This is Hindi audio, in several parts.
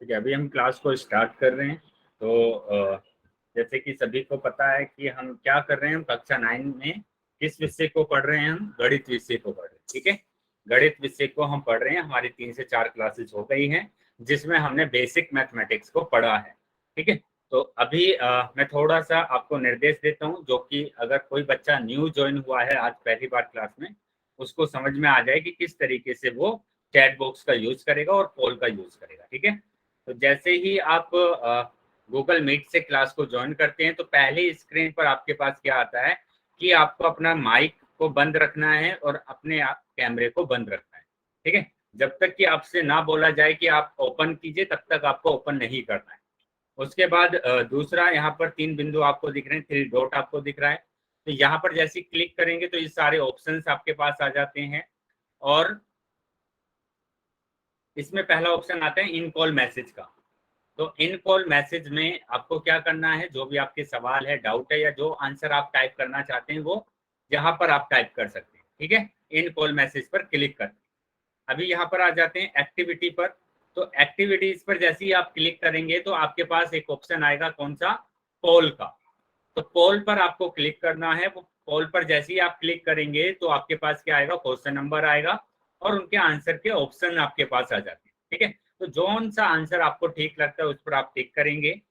ठीक है, अभी हम क्लास को स्टार्ट कर रहे हैं। तो जैसे कि सभी को पता है कि हम क्या कर रहे हैं, हम कक्षा 9 में किस विषय को पढ़ रहे हैं, हम गणित विषय को पढ़ रहे हैं। ठीक है, गणित विषय को हम पढ़ रहे हैं। हमारी 3 से 4 क्लासेस हो गई हैं जिसमें हमने बेसिक मैथमेटिक्स को पढ़ा है। ठीक है, तो अभी मैं थोड़ा सा आपको निर्देश देता हूँ, जो कि अगर कोई बच्चा न्यू ज्वाइन हुआ है आज पहली बार क्लास में, उसको समझ में आ जाए कि किस तरीके से वो चैट बॉक्स का यूज करेगा और पोल का यूज करेगा। ठीक है, तो जैसे ही आप गूगल मीट से क्लास को ज्वाइन करते हैं तो पहले स्क्रीन पर आपके पास क्या आता है कि आपको अपना माइक को बंद रखना है और अपने कैमरे को बंद रखना है। ठीक है, जब तक कि आपसे ना बोला जाए कि आप ओपन कीजिए तब तक आपको ओपन नहीं करना है। उसके बाद दूसरा, यहाँ पर 3 बिंदु आपको दिख रहे हैं, 3 डॉट आपको दिख रहा है। तो यहाँ पर जैसे क्लिक करेंगे तो ये सारे ऑप्शंस आपके पास आ जाते हैं और इसमें पहला ऑप्शन आता है इन कॉल मैसेज का। तो इन कॉल मैसेज में आपको क्या करना है, जो भी आपके सवाल है, डाउट है या जो आंसर आप टाइप करना चाहते हैं वो यहाँ पर आप टाइप कर सकते हैं। ठीक है, इन कॉल मैसेज पर क्लिक करते हैं। अभी यहाँ पर आ जाते हैं एक्टिविटी पर। तो एक्टिविटीज पर जैसे ही आप क्लिक करेंगे तो आपके पास एक ऑप्शन आएगा, कौन सा, पोल का। तो पोल पर आपको क्लिक करना है। वो पोल पर जैसे ही आप क्लिक करेंगे तो आपके पास क्या आएगा, क्वेश्चन नंबर आएगा और उनके आंसर के ऑप्शन आपके पास आ जाते हैं। ठीक है, तो जौन सा आंसर आपको ठीक लगता है उस पर आप टिक करेंगे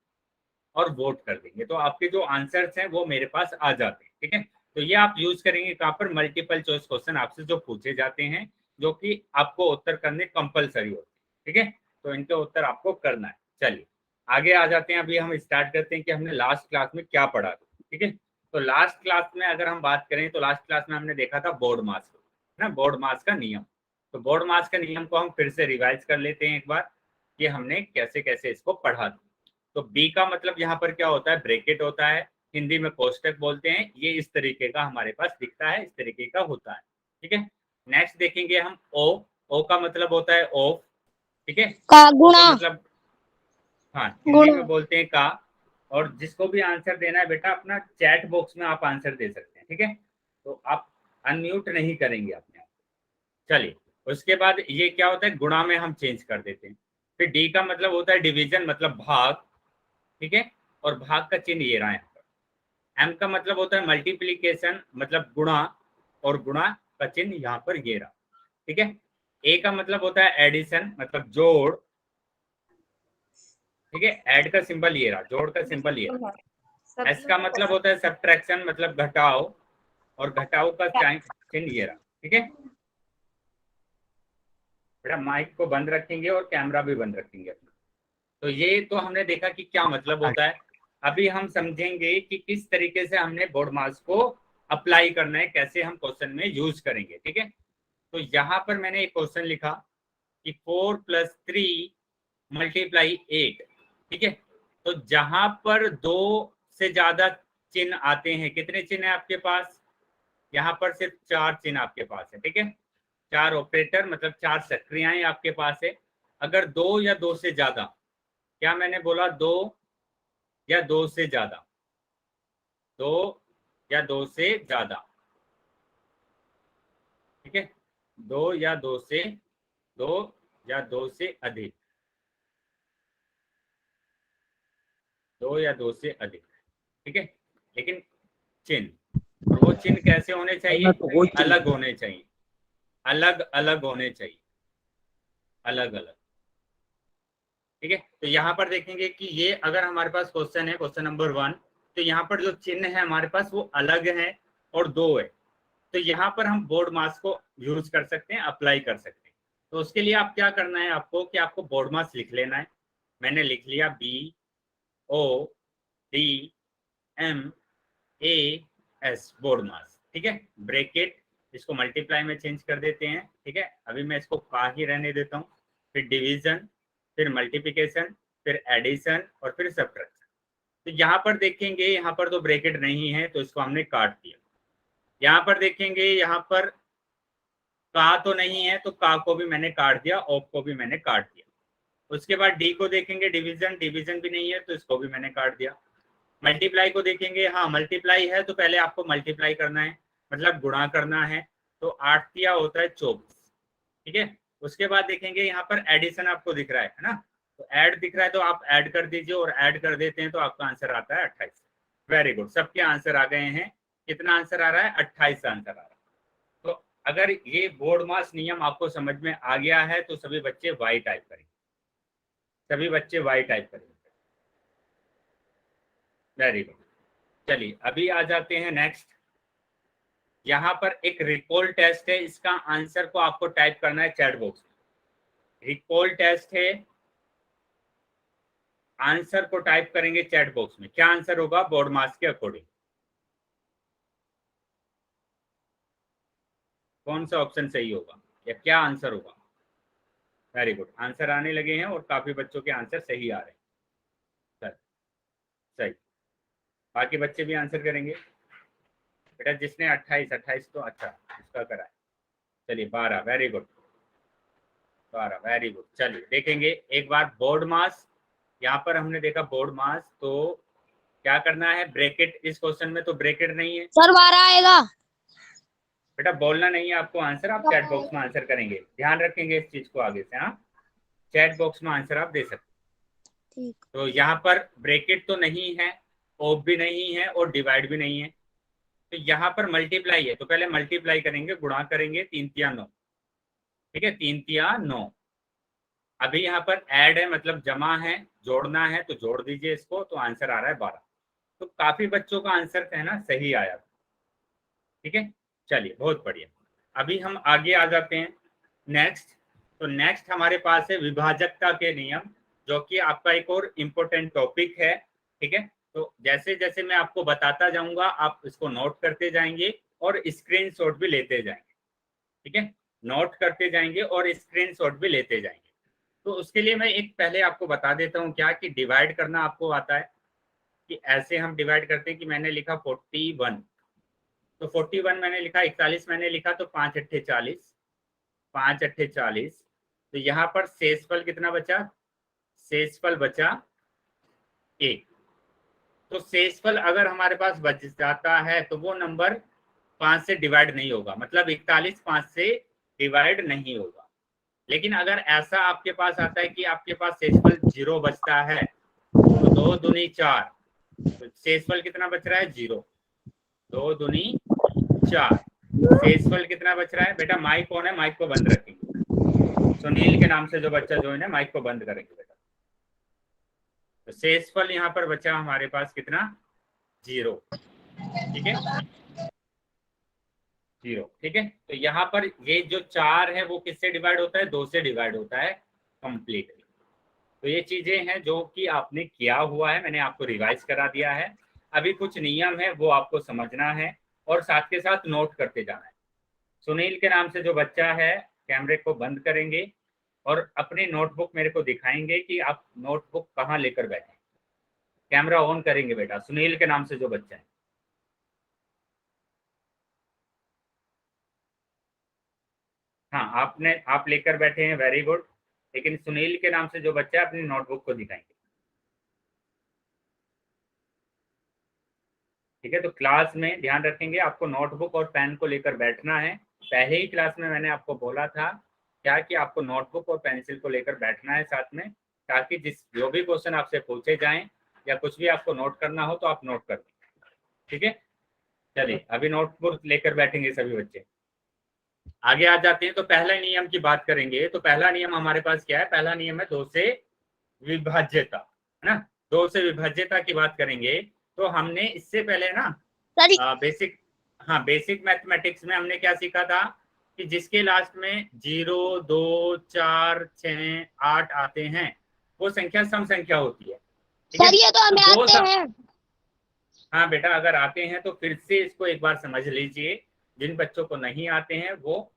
और वोट कर देंगे, तो आपके जो आंसर्स हैं वो मेरे पास आ जाते हैं। ठीक है, तो ये आप यूज करेंगे कहाँ पर, मल्टीपल चॉइस क्वेश्चन आपसे जो पूछे जाते हैं, जो कि आपको उत्तर करने कंपलसरी होते हैं। ठीक है, तो इनके उत्तर आपको करना है। चलिए आगे आ जाते हैं। अभी हम स्टार्ट करते हैं कि हमने लास्ट क्लास में क्या पढ़ा था। ठीक है, तो लास्ट क्लास में अगर हम बात करें तो लास्ट क्लास में हमने देखा था बोर्ड मास ना, बोर्ड मास का नियम। तो बोर्ड मास का नियम को हम फिर से रिवाइज कर लेते हैं एक बार कि हमने कैसे कैसे इसको पढ़ा था। तो बी का मतलब यहाँ पर क्या होता है, ब्रैकेट होता है, हिंदी में कोष्टक बोलते हैं। ये इस तरीके का हमारे पास दिखता है, इस तरीके का होता है। ठीक है, नेक्स्ट देखेंगे हम ओ। ओ का मतलब होता है ऑफ। ठीक है, का ओ का गुणा मतलब, हाँ, हिंदी गुणा में बोलते हैं का। और जिसको भी आंसर देना है बेटा, अपना चैट बॉक्स में आप आंसर दे सकते हैं। ठीक है, तो आप अनम्यूट नहीं करेंगे अपने आप। चलिए, उसके बाद ये क्या होता है, गुणा में हम चेंज कर देते हैं। फिर डी का मतलब होता है डिवीजन, मतलब भाग। ठीक है, और भाग का चिन्ह ये रहा है। एम का मतलब होता है मल्टीप्लीकेशन, मतलब गुणा, और गुणा का चिन्ह यहाँ पर ये रहा। ठीक है, ए का मतलब होता है एडिशन, मतलब जोड़। ठीक है, ऐड का सिंबल ये रहा, जोड़ का सिंबल ये रहा। एस का मतलब होता है सब्ट्रैक्शन, मतलब घटाओ, और घटाओ का चिन्ह ये रहा। ठीक है बेटा, माइक को बंद रखेंगे और कैमरा भी बंद रखेंगे अपना। तो ये तो हमने देखा कि क्या मतलब होता है। अभी हम समझेंगे कि किस तरीके से हमने बोर्ड मास को अप्लाई करना है, कैसे हम क्वेश्चन में यूज करेंगे। ठीक है, तो यहाँ पर मैंने एक क्वेश्चन लिखा कि 4 + 3 × 8। ठीक है, तो जहां पर 2 से ज्यादा चिन्ह आते हैं, कितने चिन्ह है आपके पास, यहाँ पर सिर्फ 4 चिन्ह आपके पास है। ठीक है, 4 ऑपरेटर, मतलब 4 सक्रियाएं आपके पास है। अगर 2 या 2 से ज्यादा, क्या मैंने बोला, 2 या 2 से ज्यादा, 2 या 2 से ज्यादा। ठीक है, 2 या 2 से, 2 या 2 से अधिक, 2 या 2 से अधिक। ठीक है, लेकिन चिन्ह, और वो चिन्ह कैसे होने चाहिए, अलग होने चाहिए, अलग अलग होने चाहिए, अलग अलग। ठीक है, तो यहाँ पर देखेंगे कि ये अगर हमारे पास क्वेश्चन है, क्वेश्चन नंबर 1, तो यहाँ पर जो चिन्ह है हमारे पास वो अलग है और 2 है। तो यहाँ पर हम बोर्ड मास को यूज कर सकते हैं, अप्लाई कर सकते हैं। तो उसके लिए आप क्या करना है आपको, कि आपको बोर्ड मास लिख लेना है। मैंने लिख लिया BODMAS, बोर्ड मास। ठीक है, ब्रैकेट, इसको मल्टीप्लाई में चेंज कर देते हैं। ठीक है, अभी मैं इसको का ही रहने देता हूँ। फिर डिवीजन, फिर मल्टीप्लिकेशन, फिर एडिशन, और फिर सब्ट्रैक्शन। तो यहाँ पर देखेंगे, यहाँ पर तो ब्रैकेट नहीं है तो इसको हमने काट दिया। यहाँ पर देखेंगे, यहाँ पर का तो नहीं है तो का को भी मैंने काट दिया, ऑफ को भी मैंने काट दिया। उसके बाद डी को देखेंगे, डिवीजन, डिवीजन भी नहीं है तो इसको भी मैंने काट दिया। मल्टीप्लाई को देखेंगे, हाँ मल्टीप्लाई है तो पहले आपको मल्टीप्लाई करना है, मतलब गुणा करना है। तो 8 दिया होता है 24। ठीक है, उसके बाद देखेंगे यहाँ पर एडिशन आपको दिख रहा है ना, तो ऐड दिख रहा है तो आप ऐड कर दीजिए, और ऐड कर देते हैं तो आपका आंसर आता है 28। वेरी गुड, सबके आंसर आ गए हैं। कितना आंसर आ रहा है? 28 आंसर आ रहा है। तो अगर ये बोर्ड मास नियम आपको समझ में आ गया है तो सभी बच्चे वाई टाइप करेंगे, सभी बच्चे वाई टाइप करेंगे। Very good. चलिए अभी आ जाते हैं नेक्स्ट। यहाँ पर एक रिकॉल टेस्ट है, इसका आंसर को आपको टाइप करना है चैट बॉक्स में। रिकॉल टेस्ट है, आंसर को टाइप करेंगे चैट बॉक्स में। क्या आंसर होगा बोर्ड मास के अकॉर्डिंग? कौन सा ऑप्शन सही होगा या क्या आंसर होगा? वेरी गुड, आंसर आने लगे हैं और काफी बच्चों के आंसर सही आ रहे हैं। सही, बाकी बच्चे भी आंसर करेंगे। बेटा जिसने 28 तो अच्छा इसका करा है। चलिए 12, वेरी गुड, 12, वेरी गुड। चलिए देखेंगे एक बार बोर्ड मास। यहाँ पर हमने देखा बोर्ड मास, तो क्या करना है ब्रैकेट, इस क्वेश्चन में तो ब्रैकेट नहीं है सर 12 आएगा। बेटा, बोलना नहीं है आपको आंसर, आप चैट बॉक्स में आंसर करेंगे। ध्यान रखेंगे इस चीज को आगे से। हाँ, चैट बॉक्स में आंसर आप दे सकते। ठीक। तो यहाँ पर ब्रैकेट तो नहीं है, ऑफ भी नहीं है और डिवाइड भी नहीं है। तो यहाँ पर मल्टीप्लाई है, तो पहले मल्टीप्लाई करेंगे, गुणा करेंगे, 3 तिया 9। ठीक है, 3 तिया 9। अभी यहाँ पर ऐड है मतलब जमा है, जोड़ना है, तो जोड़ दीजिए इसको, तो आंसर आ रहा है 12। तो काफी बच्चों का आंसर है ना सही आया। ठीक है, चलिए बहुत बढ़िया। अभी हम आगे आ जाते हैं नेक्स्ट। तो नेक्स्ट हमारे पास है विभाजकता के नियम, जो कि आपका एक और इम्पोर्टेंट टॉपिक है। ठीक है, तो जैसे जैसे मैं आपको बताता जाऊंगा आप इसको नोट करते जाएंगे और स्क्रीनशॉट भी लेते जाएंगे। ठीक है, नोट करते जाएंगे और स्क्रीनशॉट भी लेते जाएंगे। तो उसके लिए मैं एक पहले आपको बता देता हूँ क्या कि डिवाइड करना आपको आता है कि ऐसे हम डिवाइड करते हैं कि मैंने लिखा 41, तो 41 मैंने लिखा, 41 मैंने लिखा, तो 5 अट्ठे 40, 5 अट्ठे 40। तो यहाँ पर शेषफल कितना बचा? शेषफल बचा 1। तो शेषफल अगर हमारे पास बच जाता है तो वो नंबर 5 से डिवाइड नहीं होगा, मतलब 41 5 से डिवाइड नहीं होगा। लेकिन अगर ऐसा आपके पास आता है कि आपके पास शेषफल 0 बचता है, तो 2 दूनी 4, तो शेषफल कितना बच रहा है? 0। 2 दूनी 4, शेषफल कितना बच रहा है? बेटा माइक ऑन है, माइक को बंद रखेंगे। सुनील के नाम से जो बच्चा ज्वाइन है, माइक को बंद करेंगे बेटा। तो शेषफल यहाँ पर बचा हमारे पास कितना? 0। ठीक है, 0। ठीक है, तो यहाँ पर ये जो 4 है वो किससे डिवाइड होता है? 2 से डिवाइड होता है कंप्लीटली। तो ये चीजें हैं जो कि आपने किया हुआ है, मैंने आपको रिवाइज करा दिया है। अभी कुछ नियम है वो आपको समझना है और साथ के साथ नोट करते जाना है। सुनील के नाम से जो बच्चा है, कैमरे को बंद करेंगे और अपनी नोटबुक मेरे को दिखाएंगे कि आप नोटबुक कहाँ लेकर बैठे। कैमरा ऑन करेंगे बेटा, सुनील के नाम से जो बच्चा है। हाँ, आप लेकर बैठे हैं, वेरी गुड। लेकिन सुनील के नाम से जो बच्चा है अपनी नोटबुक को दिखाएंगे। ठीक है, तो क्लास में ध्यान रखेंगे, आपको नोटबुक और पेन को लेकर बैठना है। पहले ही क्लास में मैंने आपको बोला था क्या कि आपको नोटबुक और पेंसिल को लेकर बैठना है साथ में, ताकि जो भी क्वेश्चन आपसे पूछे जाएं या कुछ भी आपको नोट करना हो तो आप नोट कर दें। ठीक है, चलिए अभी नोटबुक लेकर बैठेंगे सभी बच्चे। आगे आ जाते हैं, तो पहला नियम की बात करेंगे। तो पहला नियम हमारे पास क्या है? पहला नियम है 2 से विभाज्यता, है ना। 2 से विभाज्यता की बात करेंगे तो हमने इससे पहले ना बेसिक, हाँ बेसिक मैथमेटिक्स में हमने क्या सीखा था कि जिसके लास्ट में 0 2 4 6 8 आते हैं वो संख्या सम संख्या होती है। ठीक है, सर ये तो हमें तो आते हैं। हाँ बेटा, अगर आते हैं तो फिर से इसको एक बार समझ लीजिए। जिन बच्चों को नहीं आते हैं वो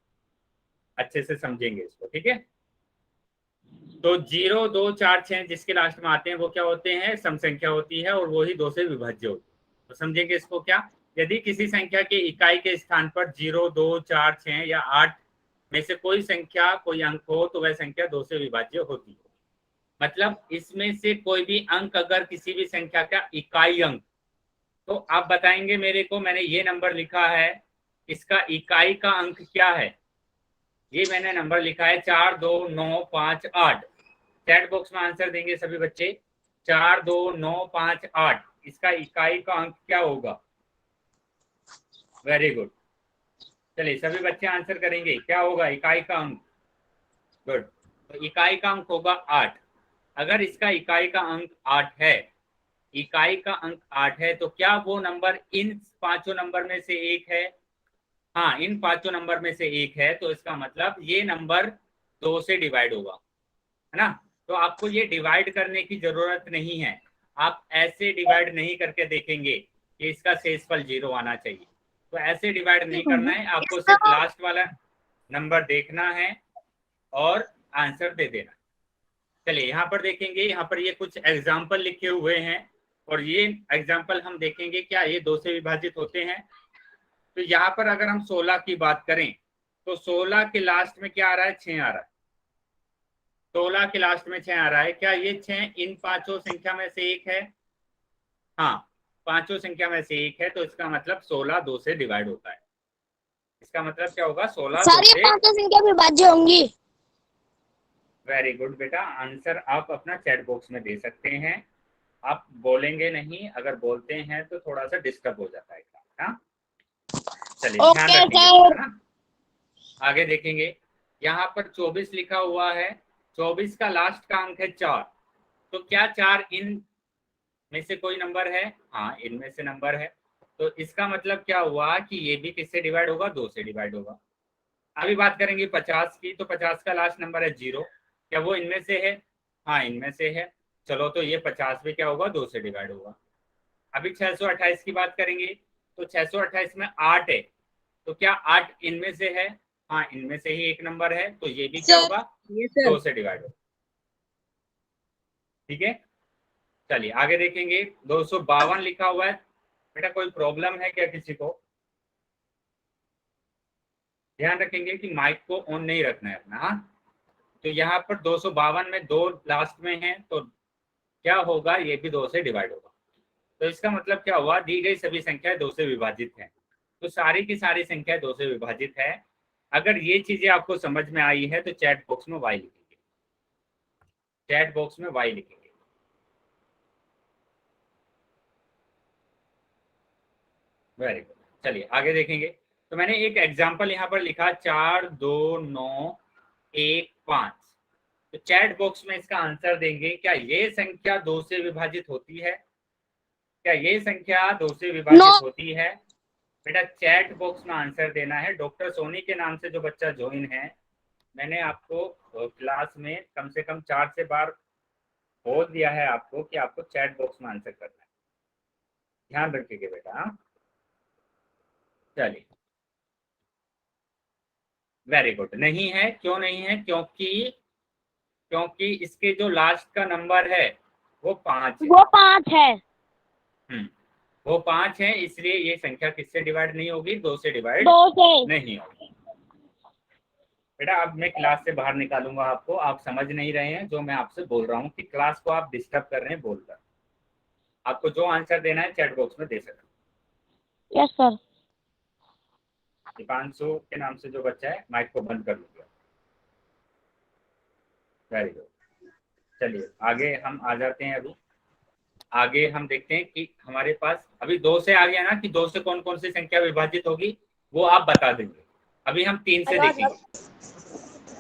अच्छे से समझेंगे इसको। ठीक है, तो 0 2 4 6 जिसके लास्ट में आते हैं वो क्या होते हैं? सम संख्या होती है और वो ही 2 से विभाज्य होती है। तो समझेंगे इसको क्या? यदि किसी संख्या के इकाई के स्थान पर 0 2 4 6 या 8 में से कोई संख्या, कोई अंक हो तो वह संख्या 2 से विभाज्य होती है। मतलब इसमें से कोई भी अंक अगर किसी भी संख्या का इकाई अंक, तो आप बताएंगे मेरे को, मैंने ये नंबर लिखा है, इसका इकाई का अंक क्या है? ये मैंने नंबर लिखा है 4 2 9 5 8। चैट बॉक्स में आंसर देंगे सभी बच्चे। 4 2 9 5 8, इसका इकाई का अंक क्या होगा? वेरी गुड, चलिए सभी बच्चे आंसर करेंगे, क्या होगा इकाई का अंक? गुड, तो इकाई का अंक होगा 8। अगर इसका इकाई का अंक 8 है, इकाई का अंक 8 है, तो क्या वो नंबर इन पांचों नंबर में से एक है? हाँ, इन पांचों नंबर में से एक है, तो इसका मतलब ये नंबर 2 से डिवाइड होगा, है ना। तो आपको ये डिवाइड करने की जरूरत नहीं है, आप ऐसे डिवाइड नहीं करके देखेंगे कि इसका शेषफल 0 आना चाहिए, तो ऐसे डिवाइड नहीं करना है, आपको सिर्फ लास्ट वाला नंबर देखना है और आंसर दे देना। चलिए यहाँ पर देखेंगे, यहाँ पर ये कुछ एग्जाम्पल लिखे हुए हैं और ये एग्जाम्पल हम देखेंगे क्या ये 2 से विभाजित होते हैं। तो यहाँ पर अगर हम 16 की बात करें तो 16 के लास्ट में क्या आ रहा है? 6 आ रहा है। 16 के लास्ट में 6 आ रहा है, क्या ये 6 इन पांचों संख्या में से एक है? हाँ, पांचों संख्या में से एक है, तो इसका मतलब 16 2 से डिवाइड होता है। इसका मतलब क्या होगा? 16 2 से। पांचों संख्या विभाज्य होंगी। वेरी गुड बेटा, आंसर आप अपना चैट बॉक्स में दे सकते हैं, आप बोलेंगे नहीं, अगर बोलते हैं तो थोड़ा सा डिस्टर्ब हो जाता है। हाँ, चलिए ध्यान रखेंगे ना। आगे देखेंगे, यहाँ पर 24 लिखा हुआ है, 24 का लास्ट का अंक है 4, तो क्या 4 इन में से कोई नंबर है? हाँ, इनमें से नंबर है, तो इसका मतलब क्या हुआ कि ये भी किससे डिवाइड होगा? 2 से डिवाइड होगा। अभी बात करेंगे 50 की, तो 50 का लास्ट नंबर है 0, क्या वो इनमें से है? हाँ, इनमें से है, चलो तो ये 50 भी क्या होगा? 2 से डिवाइड होगा। अभी 628 की बात करेंगे, तो 628 में 8 है, तो क्या 8 इनमें से है? हाँ, इनमें से ही एक नंबर है, तो ये भी क्या होगा? 2 से डिवाइड होगा। ठीक है, चलिए आगे देखेंगे, 252 लिखा हुआ है। बेटा कोई प्रॉब्लम है क्या किसी को? ध्यान रखेंगे कि माइक को ऑन नहीं रखना है अपना। हाँ, तो यहाँ पर 252 में 2 लास्ट में है, तो क्या होगा? ये भी 2 से डिवाइड होगा। तो इसका मतलब क्या हुआ? दी गई सभी संख्याएं 2 से विभाजित हैं, तो सारी की सारी संख्याएं 2 से विभाजित है। अगर ये चीजें आपको समझ में आई है तो चैट बॉक्स में वाई लिखेंगे, चैट बॉक्स में वाई लिखेंगे। वेरी गुड, चलिए आगे देखेंगे। तो मैंने एक एग्जांपल यहाँ पर लिखा 4 2 9 1 5, तो चैट बॉक्स में इसका आंसर देंगे, क्या ये संख्या 2 से विभाजित होती है? क्या ये संख्या 2 से विभाजित होती है? बेटा चैट बॉक्स में आंसर देना है। डॉक्टर सोनी के नाम से जो बच्चा ज्वाइन है, मैंने आपको क्लास में कम से कम 4 से बार बोल दिया है आपको कि आपको चैट बॉक्स में आंसर करना है, ध्यान रखिएगा बेटा। हाँ, चलिए वेरी गुड। नहीं है, क्यों नहीं है? क्योंकि इसके जो लास्ट का नंबर है वो 5 है। वो 5 है। वो 5 है, इसलिए ये संख्या किससे डिवाइड नहीं होगी? 2 से डिवाइड 2 से नहीं होगी। बेटा अब मैं क्लास से बाहर निकालूंगा आपको, आप समझ नहीं रहे हैं जो मैं आपसे बोल रहा हूँ कि क्लास को आप डिस्टर्ब कर रहे हैं बोलकर। आपको जो आंसर देना है चैट बॉक्स में दे सकते। Yes sir. दीपांशु के नाम से जो बच्चा है, माइक को बंद कर लीजिए। वेरी गुड, चलिए आगे हम आ जाते हैं। अभी आगे हम देखते हैं कि हमारे पास अभी 2 से आ गया ना, कि 2 से कौन कौन सी संख्या विभाजित होगी वो आप बता देंगे। अभी हम 3 से देखेंगे,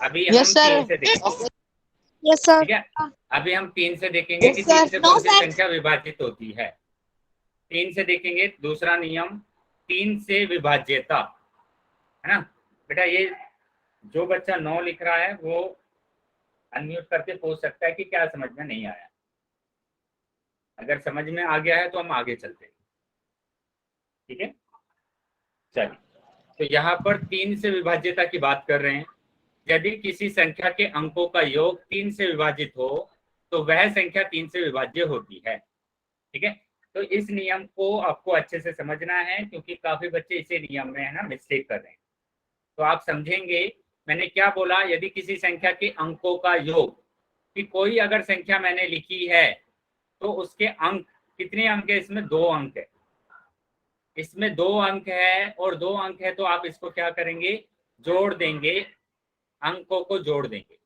अभी हम 3 से देखेंगे। Yes sir. ठीक है, अभी हम 3 से देखेंगे कि 3 से कौन सी संख्या विभाजित होती है। 3 से देखेंगे, दूसरा नियम 3 से विभाज्यता, है ना। बेटा ये जो बच्चा 9 लिख रहा है वो अनम्यूट करके पूछ सकता है कि क्या समझ में नहीं आया। अगर समझ में आ गया है तो हम आगे चलते हैं। ठीक है, चलिए, तो यहाँ पर 3 से विभाज्यता की बात कर रहे हैं। यदि किसी संख्या के अंकों का योग 3 से विभाजित हो तो वह संख्या 3 से विभाज्य होती है। ठीक है, तो इस नियम को आपको अच्छे से समझना है, क्योंकि काफी बच्चे इसे नियम में है ना मिस्टेक कर रहे हैं। तो आप समझेंगे मैंने क्या बोला। यदि किसी संख्या के अंकों का योग, कि कोई अगर संख्या मैंने लिखी है तो उसके अंक कितने अंक है? इसमें 2 अंक है, इसमें 2 अंक है और 2 अंक है, तो आप इसको क्या करेंगे? जोड़ देंगे, अंकों को जोड़ देंगे।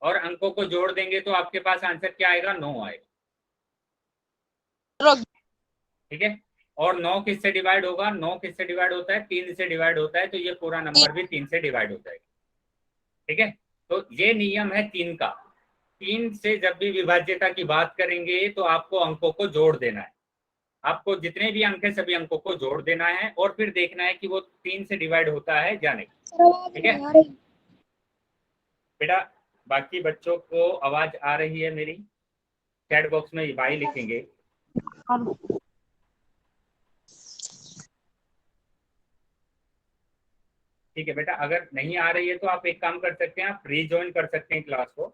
और अंकों को जोड़ देंगे तो आपके पास आंसर क्या आएगा? 9 आएगा। ठीक है, और 9 किससे डिवाइड होगा? 9 किससे डिवाइड होता है? 3 से डिवाइड होता है, तो ये पूरा नंबर भी 3 से डिवाइड हो जाएगा। ठीक है, तो ये नियम है 3 का। 3 से जब भी विभाज्यता की बात करेंगे तो आपको अंकों को जोड़ देना है। आपको जितने भी अंक है सभी अंकों को जोड़ देना है और फिर देखना है कि वो 3 से डिवाइड होता है या नहीं। ठीक है बेटा, बाकी बच्चों को आवाज आ रही है मेरी? चैट बॉक्स में बाई लिखेंगे। ठीक है बेटा, अगर नहीं आ रही है तो आप एक काम कर सकते हैं, आप रीजॉइन कर सकते हैं क्लास को,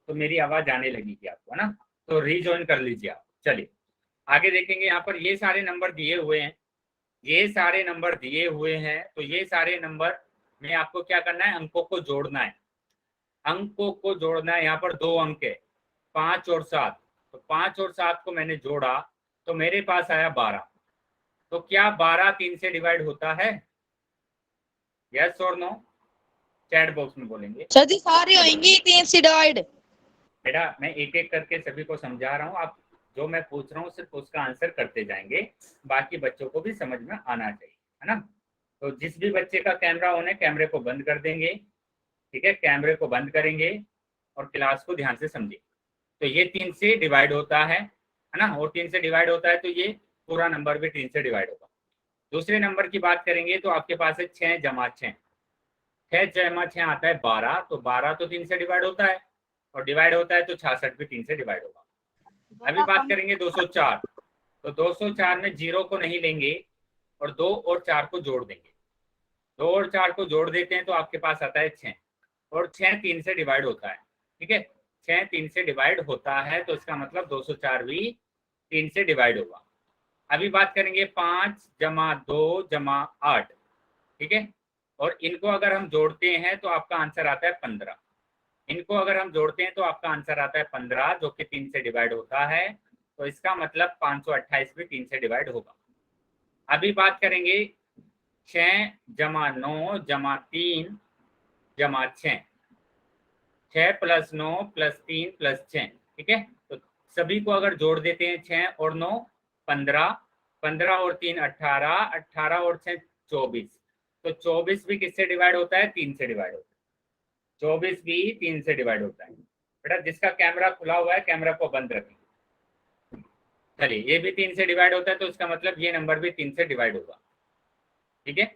तो मेरी आवाज आने लगेगी आपको, है ना? तो रीजॉइन कर लीजिए आप। चलिए आगे देखेंगे। यहाँ पर ये सारे नंबर दिए हुए हैं, ये सारे नंबर दिए हुए हैं, तो ये सारे नंबर में आपको क्या करना है? अंकों को जोड़ना है। अंकों को जोड़ना है। यहाँ पर 2 अंक है, 5 और 7। तो 5 और 7 को मैंने जोड़ा तो मेरे पास आया 12। तो क्या 12 3 से डिवाइड होता है? यस और नो? चैट बॉक्स में बोलेंगे। सर जी सारी होंगी 3 से डिवाइड। बेटा मैं एक एक करके सभी को समझा रहा हूँ, आप जो मैं पूछ रहा हूँ सिर्फ उसका आंसर करते जाएंगे, बाकी बच्चों को भी समझ में आना चाहिए, है ना? तो जिस भी बच्चे का कैमरा ऑन है कैमरे को बंद कर देंगे। ठीक है, कैमरे को बंद करेंगे और क्लास को ध्यान से समझिए। तो ये 3 से डिवाइड होता है ना? और 3 से डिवाइड होता है तो ये पूरा नंबर भी 3 से डिवाइड होगा। दूसरे नंबर की बात करेंगे तो आपके पास है 6 जमा 6। 6 जमा 6 आता है 12, तो 12 तो 3 से डिवाइड होता है, और डिवाइड होता है तो 66 भी 3 से डिवाइड होगा। अभी बात करेंगे 204। तो 204 में 0 को नहीं लेंगे और 2 और 4 को जोड़ देंगे। 2 और 4 को जोड़ देते हैं तो आपके पास आता है 6, और 6 3 से डिवाइड होता है। ठीक है, 6 3 से डिवाइड होता है, तो इसका मतलब 204 भी 3 से डिवाइड होगा। अभी बात करेंगे 5 जमा 2 जमा 8। ठीक है, और इनको अगर हम जोड़ते हैं तो आपका आंसर आता है 15। इनको अगर हम जोड़ते हैं तो आपका आंसर आता है 15, जो कि 3 से डिवाइड होता है, तो इसका मतलब 528 भी 3 से डिवाइड होगा। अभी बात करेंगे 6 जमा 9 जमा 3 जमा 6। 6 प्लस 9 प्लस 3 प्लस 6। ठीक है, तो सभी को अगर जोड़ देते हैं 6 और 9 15, 15 और 3 18, 18 और 6 24। तो 24 भी किससे डिवाइड होता है? 3 से डिवाइड होता है। 24 भी 3 से डिवाइड होता है। बेटा जिसका कैमरा खुला हुआ है कैमरा को बंद रखें। चलिए, ये भी 3 से डिवाइड होता है, तो इसका मतलब ये नंबर भी 3 से डिवाइड होगा। ठीक है,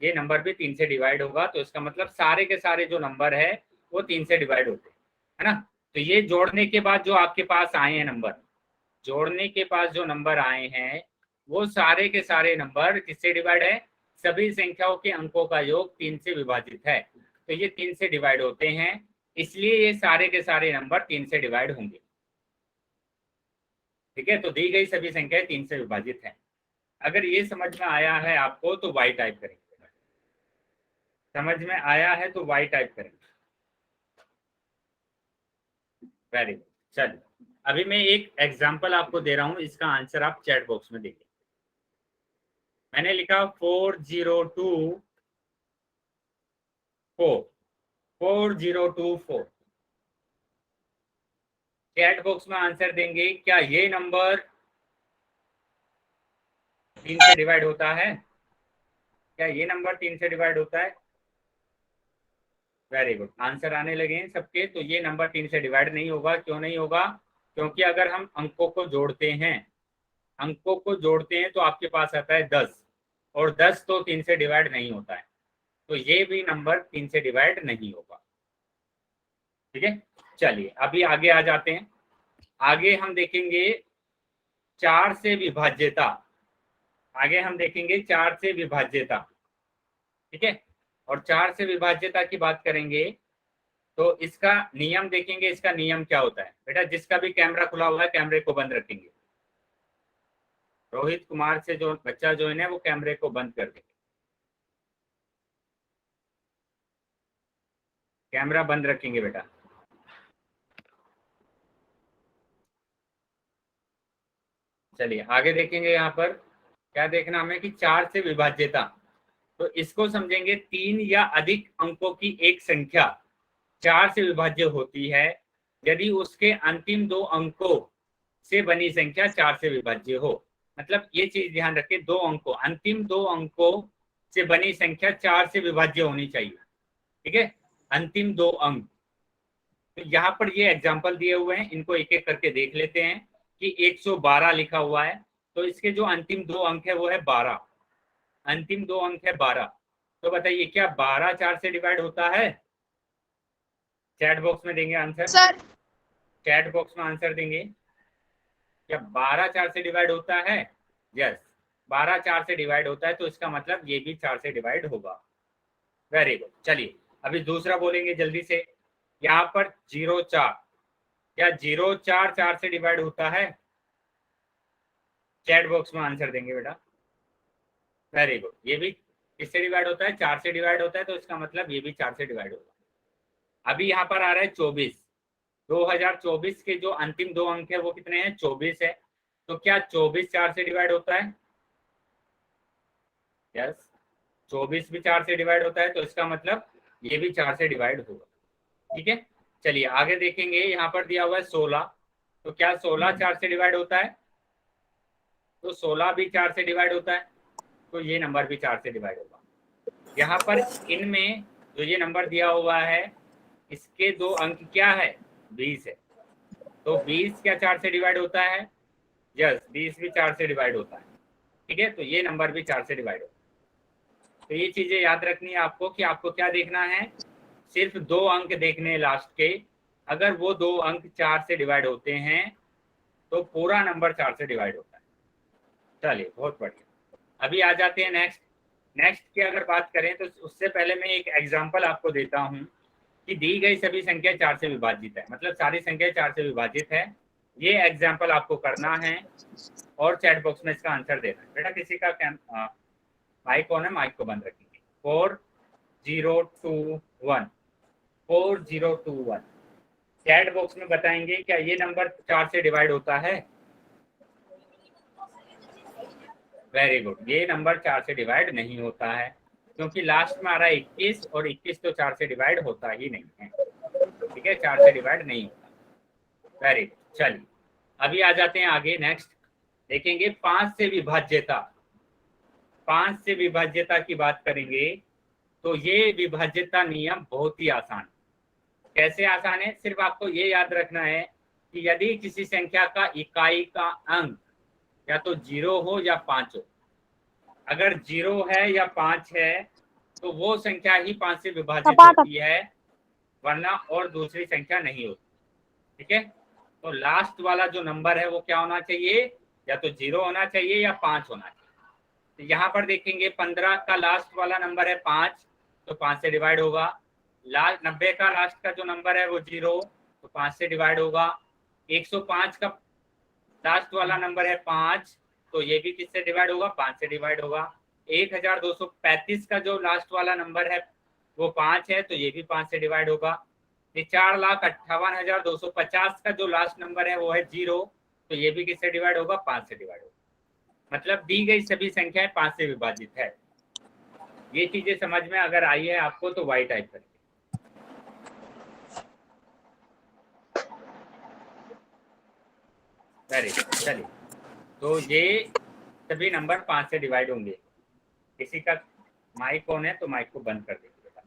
ये नंबर भी 3 से डिवाइड होगा, तो इसका मतलब सारे के सारे जो नंबर है वो 3 से डिवाइड होते हैं, है ना? तो ये जोड़ने के बाद जो आपके पास आए हैं नंबर, जोड़ने के पास जो नंबर आए हैं वो सारे के सारे नंबर किससे डिवाइड है? सभी संख्याओं के अंकों का योग 3 से विभाजित है, तो ये 3 से डिवाइड होते हैं, इसलिए ये सारे के सारे नंबर 3 से डिवाइड होंगे। ठीक है, तो दी गई सभी संख्याएं 3 से विभाजित है। अगर ये समझ में आया है आपको तो वाई टाइप करेंगे। समझ में आया है तो वाई टाइप करेंगे। Very good. चलिए अभी मैं एक एग्जांपल आपको दे रहा हूं, इसका आंसर आप चैट बॉक्स में देखिए। मैंने लिखा 4024 4024। चैट बॉक्स में आंसर देंगे, क्या ये नंबर 3 से डिवाइड होता है? क्या ये नंबर 3 से डिवाइड होता है? वेरी गुड, आंसर आने लगे हैं सबके। तो ये नंबर 3 से डिवाइड नहीं होगा। क्यों नहीं होगा? क्योंकि अगर हम अंकों को जोड़ते हैं, अंकों को जोड़ते हैं तो आपके पास आता है 10, और 10 तो 3 से डिवाइड नहीं होता है, तो ये भी नंबर 3 से डिवाइड नहीं होगा। ठीक है, चलिए अभी आगे आ जाते हैं। आगे हम देखेंगे 4 से विभाज्यता। आगे हम देखेंगे 4 से विभाज्यता। ठीक है, और 4 से विभाज्यता की बात करेंगे तो इसका नियम देखेंगे। इसका नियम क्या होता है? बेटा जिसका भी कैमरा खुला हुआ है कैमरे को बंद रखेंगे। रोहित कुमार से जो बच्चा ज्वाइन है वो कैमरे को बंद कर देंगे, कैमरा बंद रखेंगे बेटा। चलिए आगे देखेंगे। यहाँ पर क्या देखना हमें कि 4 से विभाज्यता, तो इसको समझेंगे 3 या अधिक अंकों की एक संख्या 4 से विभाज्य होती है यदि उसके अंतिम 2 अंकों से बनी संख्या 4 से विभाज्य हो। मतलब ये चीज ध्यान रखें, 2 अंकों, अंतिम 2 अंकों से बनी संख्या 4 से विभाज्य होनी चाहिए। ठीक है, अंतिम 2 अंक। तो यहाँ पर ये एग्जाम्पल दिए हुए हैं, इनको एक एक करके देख लेते हैं कि 112 लिखा हुआ है, तो इसके जो अंतिम 2 अंक है वो है 12, अंतिम 2 अंक है 12। तो बताइए क्या 12 4 से डिवाइड होता है? चैट बॉक्स में देंगे आंसर, सर चैट बॉक्स में आंसर देंगे। क्या 12 4 से डिवाइड होता है? यस, 12 4 से डिवाइड होता है, तो इसका मतलब ये भी 4 से डिवाइड होगा। Very good. चलिए अभी दूसरा बोलेंगे जल्दी से। यहाँ पर 0 4, क्या 0 4 4 से डिवाइड होता है? चैट बॉक्स में आंसर देंगे बेटा। वेरी गुड, ये भी किससे डिवाइड होता है? 4 से डिवाइड होता है, तो इसका मतलब ये भी 4 से डिवाइड होगा। अभी यहाँ पर आ रहा है 24, 2024 के जो अंतिम 2 अंक है वो कितने हैं? 24 है। तो क्या 24 4 से डिवाइड होता है? यस, 24 भी 4 से डिवाइड होता है, तो इसका मतलब ये भी 4 से डिवाइड होगा। ठीक है, चलिए आगे देखेंगे। यहाँ पर दिया हुआ है 16, तो क्या 16 4 से डिवाइड होता है? तो 16 भी 4 से डिवाइड होता है, तो ये नंबर भी 4 से डिवाइड होगा। यहाँ पर इनमें जो ये नंबर दिया हुआ है इसके 2 अंक क्या है? 20 है, तो 20 क्या 4 से डिवाइड होता है? यस, 20 भी 4 से डिवाइड होता है। ठीक है, तो ये नंबर भी 4 से डिवाइड होता है। तो ये चीजें याद रखनी है आपको कि आपको क्या देखना है, सिर्फ 2 अंक देखने हैं लास्ट के। अगर वो 2 अंक 4 से डिवाइड होते हैं तो पूरा नंबर 4 से डिवाइड होता है। चलिए बहुत बढ़िया। अभी आ जाते हैं नेक्स्ट की अगर बात करें तो उससे पहले मैं एक एग्जांपल आपको देता हूं कि दी गई सभी संख्या 4 से विभाजित है, मतलब सारी संख्या 4 से विभाजित है। ये एग्जांपल आपको करना है और चैट बॉक्स में इसका आंसर देना है। बेटा किसी का माइक ऑन है, माइक को बंद रखेंगे। 4021, 4021 चैट बॉक्स में बताएंगे क्या ये नंबर 4 से डिवाइड होता है? वेरी गुड, ये नंबर 4 से डिवाइड नहीं होता है क्योंकि लास्ट में आ रहा है 21 और 21 तो 4 से डिवाइड होता ही नहीं है। ठीक है, 4 से डिवाइड नहीं होता। Very good. चलिए अभी आ जाते हैं आगे। नेक्स्ट देखेंगे 5 से विभाज्यता। 5 से विभाज्यता की बात करेंगे तो ये विभाज्यता नियम बहुत ही आसान। कैसे आसान है? सिर्फ आपको ये याद रखना है कि यदि किसी संख्या का इकाई का अंक या तो 0 हो या 5 हो, अगर 0 है या 5 है तो वो संख्या ही 5 से विभाजित होती है, वरना और दूसरी संख्या नहीं होती। ठीक है, तो लास्ट वाला जो नंबर है वो क्या होना चाहिए? या तो 0 होना चाहिए या 5 होना चाहिए। तो यहाँ पर देखेंगे 15 का लास्ट वाला नंबर है 5, तो 5 से डिवाइड होगा। 90 का लास्ट का जो नंबर है वो 0, तो 5 से डिवाइड होगा। 105 का लास्ट वाला नंबर है 5, तो ये भी किससे डिवाइड होगा? 5 से डिवाइड होगा। 1235 का जो लास्ट वाला नंबर है वो 5 है, तो ये भी 5 से डिवाइड होगा। ये 4,58,250 का जो लास्ट नंबर है वो है 0, तो ये भी किससे डिवाइड होगा? 5 से डिवाइड होगा। मतलब दी गई सभी संख्याएं 5 से विभाजित है। ये चीजें समझ में अगर आई है आपको तो वाई टाइप करें। Very good. चलिए, तो ये सभी नंबर 5 से डिवाइड होंगे। किसी का माइक ऑन है तो माइक को बंद कर दीजिए बेटा।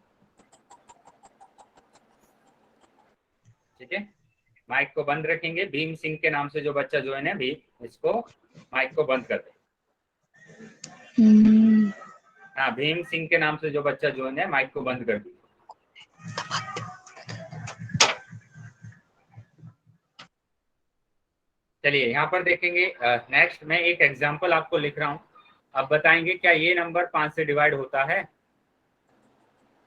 ठीक है, माइक को बंद रखेंगे। भीम सिंह के नाम से जो बच्चा ज्वाइन है भी, इसको माइक को बंद कर दे। हाँ, भीम सिंह के नाम से जो बच्चा ज्वाइन है माइक को बंद कर दीजिए। चलिए यहाँ पर देखेंगे। नेक्स्ट मैं एक एग्जांपल आपको लिख रहा हूँ, अब बताएंगे क्या ये नंबर 5 से डिवाइड होता है?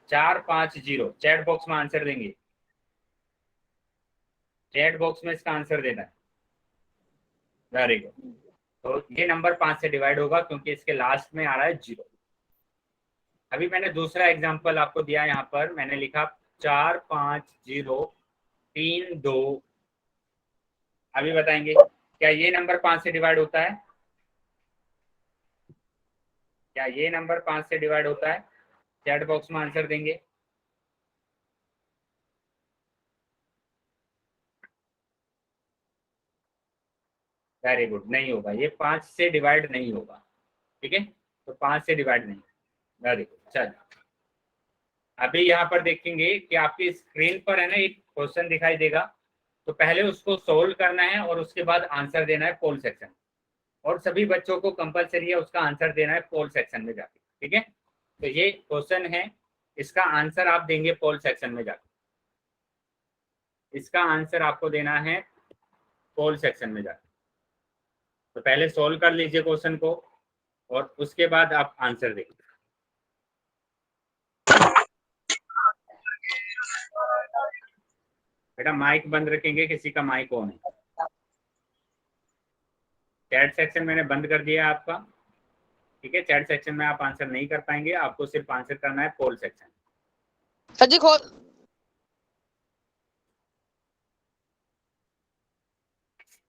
450, चैट बॉक्स में आंसर देंगे। चैट बॉक्स में इसका आंसर देना है। वेरी गुड, तो ये नंबर 5 से डिवाइड होगा क्योंकि इसके लास्ट में आ रहा है 0। अभी मैंने दूसरा एग्जांपल आपको दिया, यहाँ पर मैंने लिखा 45032। अभी बताएंगे क्या ये नंबर 5 से डिवाइड होता है? क्या ये नंबर 5 से डिवाइड होता है? चैट बॉक्स में आंसर देंगे। वेरी गुड, नहीं होगा, ये 5 से डिवाइड नहीं होगा, ठीक है, तो 5 से डिवाइड नहीं, वेरी गुड। चलो अभी यहाँ पर देखेंगे कि आपकी स्क्रीन पर है ना एक क्वेश्चन दिखाई देगा, तो पहले उसको सोल्व करना है और उसके बाद आंसर देना है पोल सेक्शन, और सभी बच्चों को कंपलसरी है उसका आंसर देना है पोल सेक्शन में जाके, ठीक है। तो ये क्वेश्चन है, इसका आंसर आप देंगे पोल सेक्शन में जाके, इसका आंसर आपको देना है पोल सेक्शन में जाके। तो पहले सोल्व कर लीजिए क्वेश्चन को और उसके बाद आप आंसर देंगे। बेटा माइक बंद रखेंगे, किसी का माइक ऑन है। चैट सेक्शन मैंने बंद कर दिया आपका, ठीक है, चैट सेक्शन में आप आंसर नहीं कर पाएंगे, आपको सिर्फ आंसर करना है पोल सेक्शन। सर जी खोल।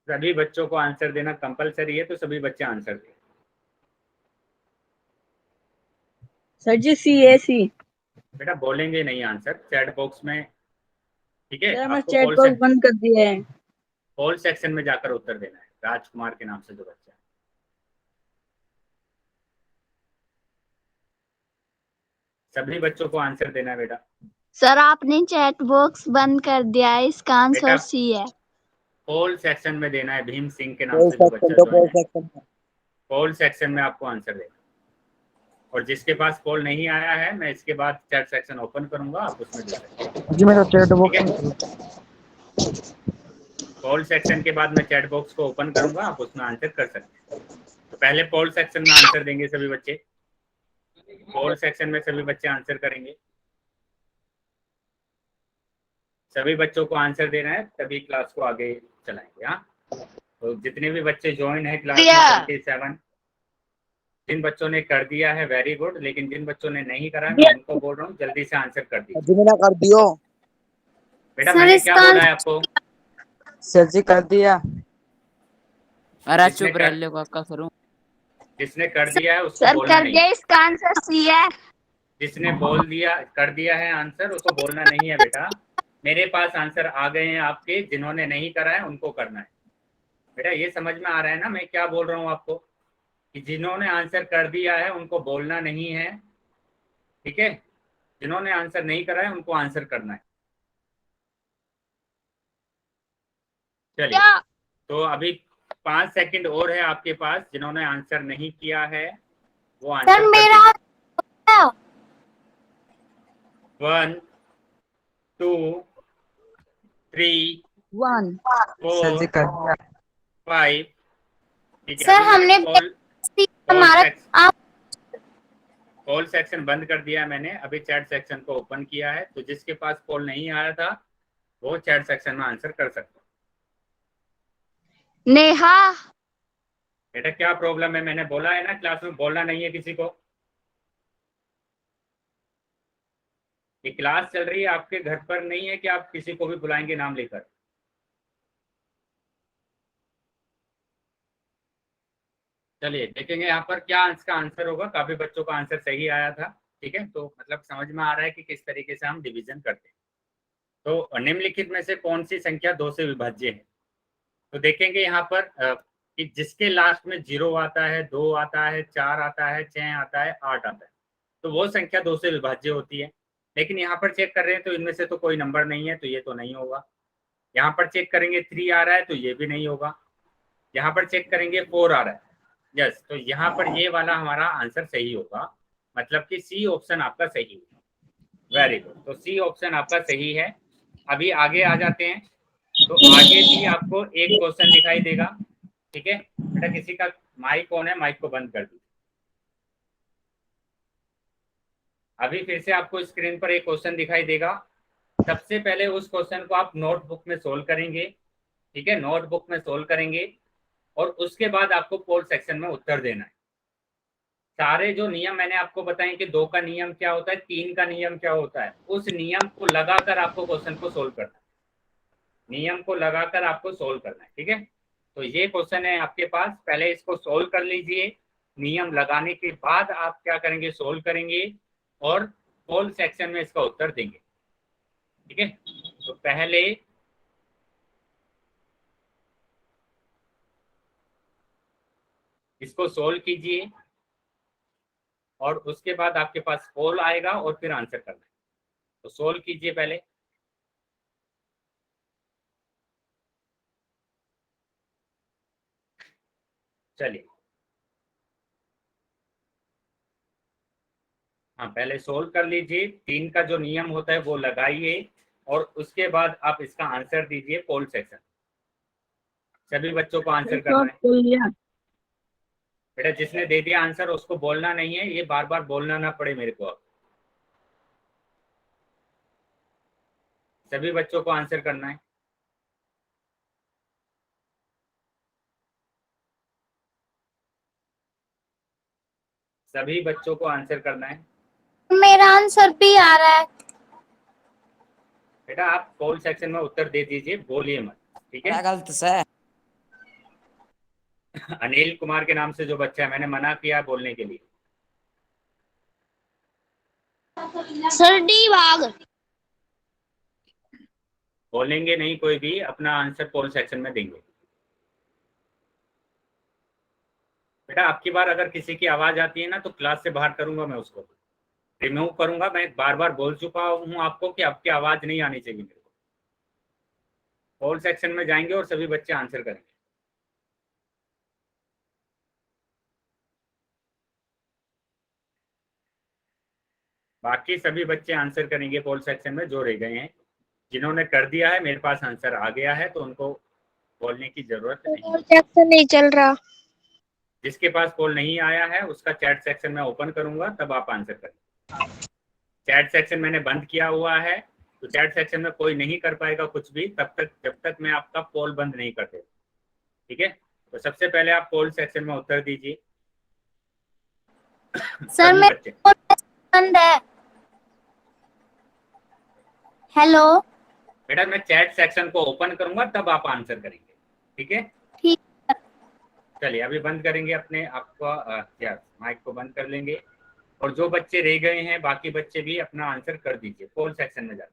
सभी बच्चों को आंसर देना कंपलसरी है, तो सभी बच्चे आंसर दें। सर जी CAC। बेटा बोलेंगे नहीं आंसर चैट बॉक्स में, ठीक है, सर मैं आपको चैट बॉक्स बंद कर दिया है। पोल सेक्शन में जाकर उत्तर देना है। राजकुमार के नाम से जो बच्चा है, सभी बच्चों को आंसर देना है बेटा। सर आपने चैट बॉक्स बंद कर दिया है, इसका बेटा आंसर सी है। पोल सेक्शन में देना है, भीम सिंह के नाम से जो बच्चा ज्वाइन है, पोल सेक्शन में आपको आंसर देना। और जिसके पास पोल नहीं आया है, मैं इसके बाद चैट सेक्शन ओपन करूंगा, आप उसमें दे सकते जी मेरा चैट बॉक्स हैं। पोल सेक्शन के बाद मैं चैट बॉक्स को ओपन करूंगा, आप उसमें आंसर कर सकते हैं। तो पहले पोल सेक्शन में आंसर देंगे सभी बच्चे, पोल सेक्शन में सभी बच्चे आंसर करेंगे। सभी बच्चों को आंसर देना है, तभी क्लास को आगे चलाएंगे। हाँ, तो जितने भी बच्चे ज्वाइन है क्लास में 27, जिन बच्चों ने कर दिया है वेरी गुड, लेकिन जिन बच्चों ने नहीं करा मैं उनको बोल रहा हूँ जल्दी से आंसर कर दीजिए। जी मैंने कर दियो बेटा मैंने क्या बोला है आपको? सर जी कर दिया। अरे चुप रह ले काका करूं। जिसने कर दिया है उसको सर बोलना कर नहीं, दिया, इसका आंसर सी है। जिसने बोल दिया कर दिया है आंसर उसको बोलना नहीं है बेटा। मेरे पास आंसर आ गए हैं आपके, जिन्होंने नहीं करा है उनको करना है। बेटा ये समझ में आ रहा है ना मैं क्या बोल रहा हूँ आपको, कि जिन्होंने आंसर कर दिया है उनको बोलना नहीं है, ठीक है, जिन्होंने आंसर नहीं करा है उनको आंसर करना है। चलिए, तो अभी 5 सेकंड और है आपके पास, जिन्होंने आंसर नहीं किया है वो आंसर सर मेरा 1 2 3 1 सर जी 4 कर दिया। 5, ठीक है। सर हमने हमारा आप पोल सेक्शन बंद कर दिया मैंने, अभी चैट सेक्शन को ओपन किया है, तो जिसके पास पोल नहीं आया था वो चैट सेक्शन में आंसर कर सकता है। नेहा। बेटा क्या प्रॉब्लम है? मैंने बोला है ना क्लास में बोलना नहीं है किसी को। ये क्लास चल रही है, आपके घर पर नहीं है कि आप किसी को भी बुलाएंगे नाम लेकर। चलिए देखेंगे यहाँ पर क्या इसका आंसर होगा। काफी बच्चों का आंसर सही आया था, ठीक है, तो मतलब समझ में आ रहा है कि किस तरीके से हम डिवीजन करते हैं। तो निम्नलिखित में से कौन सी संख्या 2 से विभाज्य है? तो देखेंगे यहाँ पर कि जिसके लास्ट में 0 आता है, 2 आता है, 4 आता है, 6 आता है, 8 आता है, तो वो संख्या 2 से विभाज्य होती है। लेकिन यहाँ पर चेक कर रहे हैं तो इनमें से तो कोई नंबर नहीं है, तो ये तो नहीं होगा। यहाँ पर चेक करेंगे 3 आ रहा है, तो ये भी नहीं होगा। यहाँ पर चेक करेंगे 4 आ रहा है, यस, तो यहाँ पर ये वाला हमारा आंसर सही होगा, मतलब कि सी ऑप्शन आपका सही है। वेरी गुड, तो सी ऑप्शन आपका सही है। अभी आगे आ जाते हैं, तो आगे भी आपको एक क्वेश्चन दिखाई देगा, ठीक है। बेटा किसी का माइक ऑन है, माइक को बंद कर दीजिए। अभी फिर से आपको स्क्रीन पर एक क्वेश्चन दिखाई देगा। सबसे पहले उस क्वेश्चन को आप नोटबुक में सोल्व करेंगे, ठीक है, नोटबुक में सोल्व करेंगे, और उसके बाद आपको पोल सेक्शन में उत्तर देना है। सारे जो नियम मैंने आपको बताए कि 2 का नियम क्या होता है, 3 का नियम क्या होता है, उस नियम को लगाकर आपको क्वेश्चन को सोल्व करना है, नियम को लगाकर आपको सोल्व करना है, ठीक है। तो ये क्वेश्चन है आपके पास, पहले इसको सोल्व कर लीजिए, नियम लगाने के बाद आप क्या करेंगे, सोल्व करेंगे और पोल सेक्शन में इसका उत्तर देंगे, ठीक है। तो पहले इसको सोल्व कीजिए और उसके बाद आपके पास पोल आएगा और फिर आंसर करना है। तो सोल्व कीजिए पहले। चलिए, हाँ पहले सोल्व कर लीजिए। 3 का जो नियम होता है वो लगाइए और उसके बाद आप इसका आंसर दीजिए पोल सेक्शन। सभी बच्चों को आंसर करना है। कर लिया। बेटा जिसने दे दिया आंसर उसको बोलना नहीं है, ये बार बार बोलना ना पड़े मेरे को। सभी बच्चों को आंसर करना है। सभी बच्चों को आंसर करना है। मेरा आंसर भी आ रहा है। बेटा आप पोल सेक्शन में उत्तर दे दीजिए, बोलिए मत, ठीक है। गलत से अनिल कुमार के नाम से जो बच्चा है, मैंने मना किया बोलने के लिए। सर डी भाग। बोलेंगे नहीं कोई भी, अपना आंसर पोल सेक्शन में देंगे। बेटा आपकी बार अगर किसी की आवाज आती है ना तो क्लास से बाहर करूंगा, मैं उसको रिमूव करूंगा। मैं बार बार बोल चुका हूं आपको कि आपकी आवाज नहीं आनी चाहिए मेरे को। पोल सेक्शन में जाएंगे और सभी बच्चे आंसर करेंगे। बाकी सभी बच्चे आंसर करेंगे पोल सेक्शन में जो रह गए हैं। जिन्होंने कर दिया है, मेरे पास आंसर आ गया है, तो उनको बोलने की जरूरत नहीं। सेक्शन नहीं चल रहा। जिसके पास पोल नहीं आया है उसका चैट सेक्शन में ओपन करूंगा, तब आप आंसर करें। चैट सेक्शन मैंने बंद किया हुआ है, तो चैट सेक्शन में कोई नहीं कर पाएगा कुछ भी तब तक, जब तक मैं आपका पोल बंद नहीं कर देता, ठीक है। तो सबसे पहले आप पोल सेक्शन में उत्तर दीजिए। सर मेरा बंद है। हेलो। बेटा मैं चैट सेक्शन को ओपन करूंगा तब आप आंसर करेंगे, ठीक है। ठीक। चलिए अभी बंद करेंगे अपने आपका क्या माइक को बंद कर लेंगे। और जो बच्चे रह गए हैं बाकी बच्चे भी अपना आंसर कर दीजिए पोल सेक्शन में जाकर।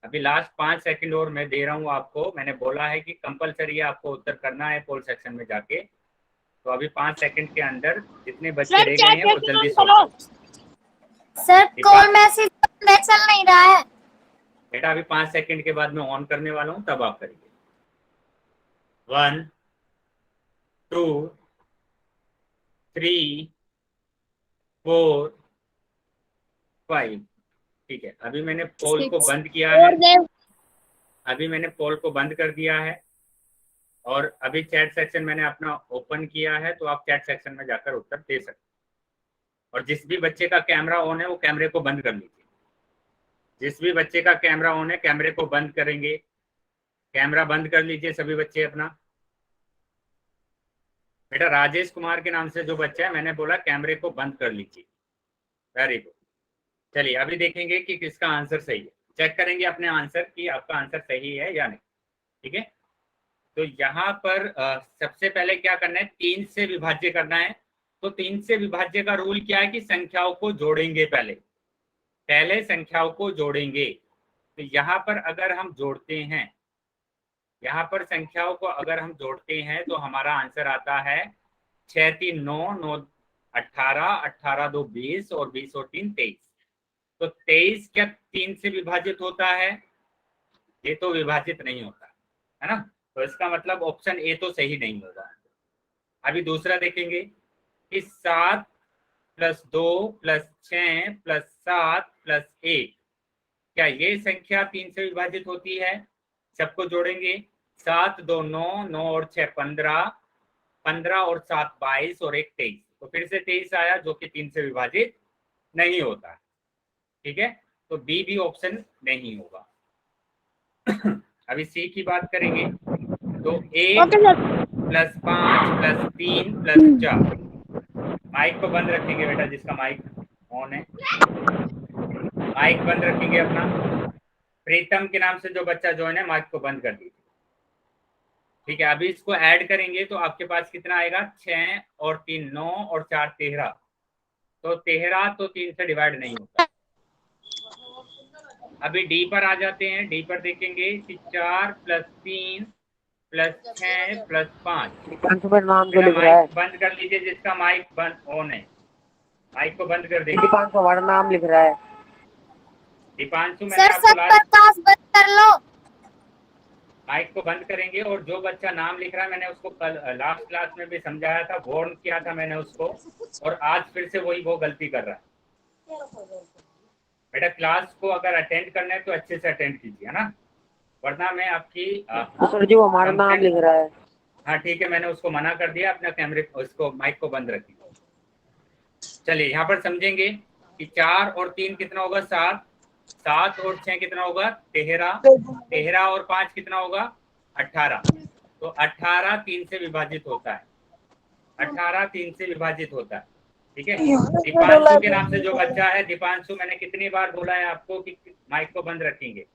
अभी लास्ट 5 सेकंड और मैं दे रहा हूँ आपको। मैंने बोला है कि कंपलसरी आपको उत्तर करना है पोल सेक्शन में जाके। तो अभी 5 सेकंड के अंदर जितने बच्चे रह गए हैं वो जल्दी सोच। सर कॉल मैसेज चल नहीं रहा है। बेटा अभी 5 सेकंड के बाद मैं ऑन करने वाला हूँ, तब आप करिए। 1 2 3 4 5। ठीक है, अभी मैंने पोल को बंद किया है। अभी मैंने पोल को बंद कर दिया है और अभी चैट सेक्शन मैंने अपना ओपन किया है, तो आप चैट सेक्शन में जाकर उत्तर दे सकते हैं। और जिस भी बच्चे का कैमरा ऑन है वो कैमरे को बंद कर लीजिए। जिस भी बच्चे का कैमरा ऑन है कैमरे को बंद करेंगे। कैमरा बंद कर लीजिए सभी बच्चे अपना। बेटा राजेश कुमार के नाम से जो बच्चा है, मैंने बोला कैमरे को बंद कर लीजिए। Very good. चलिए अभी देखेंगे कि किसका आंसर सही है। चेक करेंगे अपने आंसर कि आपका आंसर सही है या नहीं, ठीक है। तो यहाँ पर सबसे पहले क्या करना है, 3 से विभाज्य करना है। तो 3 से विभाज्य का रूल क्या है कि संख्याओं को जोड़ेंगे। पहले संख्याओं को जोड़ेंगे। तो यहाँ पर अगर हम जोड़ते हैं, यहाँ पर संख्याओं को अगर हम जोड़ते हैं तो हमारा आंसर आता है 6 3 9 9 18 18 2 20 और 20 और 3 23। तो 23 क्या 3 से विभाजित होता है? ये तो विभाजित नहीं होता है ना। तो इसका मतलब ऑप्शन ए तो सही नहीं होगा। अभी दूसरा देखेंगे कि 7 + 2 + 6 + 7 + 1, क्या ये संख्या 3 से विभाजित होती है? सबको जोड़ेंगे। 7 2 9 9 और 6 15 15 और 7 22 और 1 23। तो फिर से 23 आया जो कि 3 से विभाजित नहीं होता, ठीक है। तो बी भी ऑप्शन नहीं होगा। अभी सी की बात करेंगे तो 1 + 5 + 3 + 4। माइक को बंद रखेंगे बेटा, जिसका माइक ऑन है माइक बंद रखेंगे अपना। प्रीतम के नाम से जो बच्चा ज्वाइन है माइक को बंद कर दीजिए, ठीक है। अभी इसको ऐड करेंगे तो आपके पास कितना आएगा, 6 और 3 9 और 4 13। तो 13 तो 3 से डिवाइड नहीं होता। अभी डी पर आ जाते हैं। डी पर देखेंगे कि 4 + 3 +6 +5। दीपांशु पर नाम जो मेरा लिख रहा है, माइक बंद कर लीजिए, जिसका माइक बंद ऑन है माइक को बंद कर देंगे। दीपांशु हमारा नाम लिख रहा है। दीपांशु मैंने सर आपको सब प्रकाश बंद कर लो। माइक को बंद करेंगे। और जो बच्चा नाम लिख रहा है, मैंने उसको कल लास्ट क्लास में भी समझाया था, वार्न किया था मैंने उसको, और आज फिर से वही वो गलती कर रहा है। बेटा क्लास को अगर अटेंड करना है तो अच्छे से अटेंड कीजिए, है ना, वरना मैं आपकी सर जी वो हमारा नाम लिख रहा है। हाँ ठीक है, मैंने उसको मना कर दिया, अपना कैमरे उसको माइक को बंद रखिए। चलिए यहाँ पर समझेंगे कि 4 और 3 कितना होगा, 7, 7 और 6 कितना होगा, 13, 13 और 5 कितना होगा, 18। तो 18 3 से विभाजित होता है, 18 3 से विभाजित होता है, ठीक है। दीपांशु के नाम से जो बच्चा है, दीपांशु मैंने कितनी बार बोला है आपको कि माइक को बंद रखेंगे।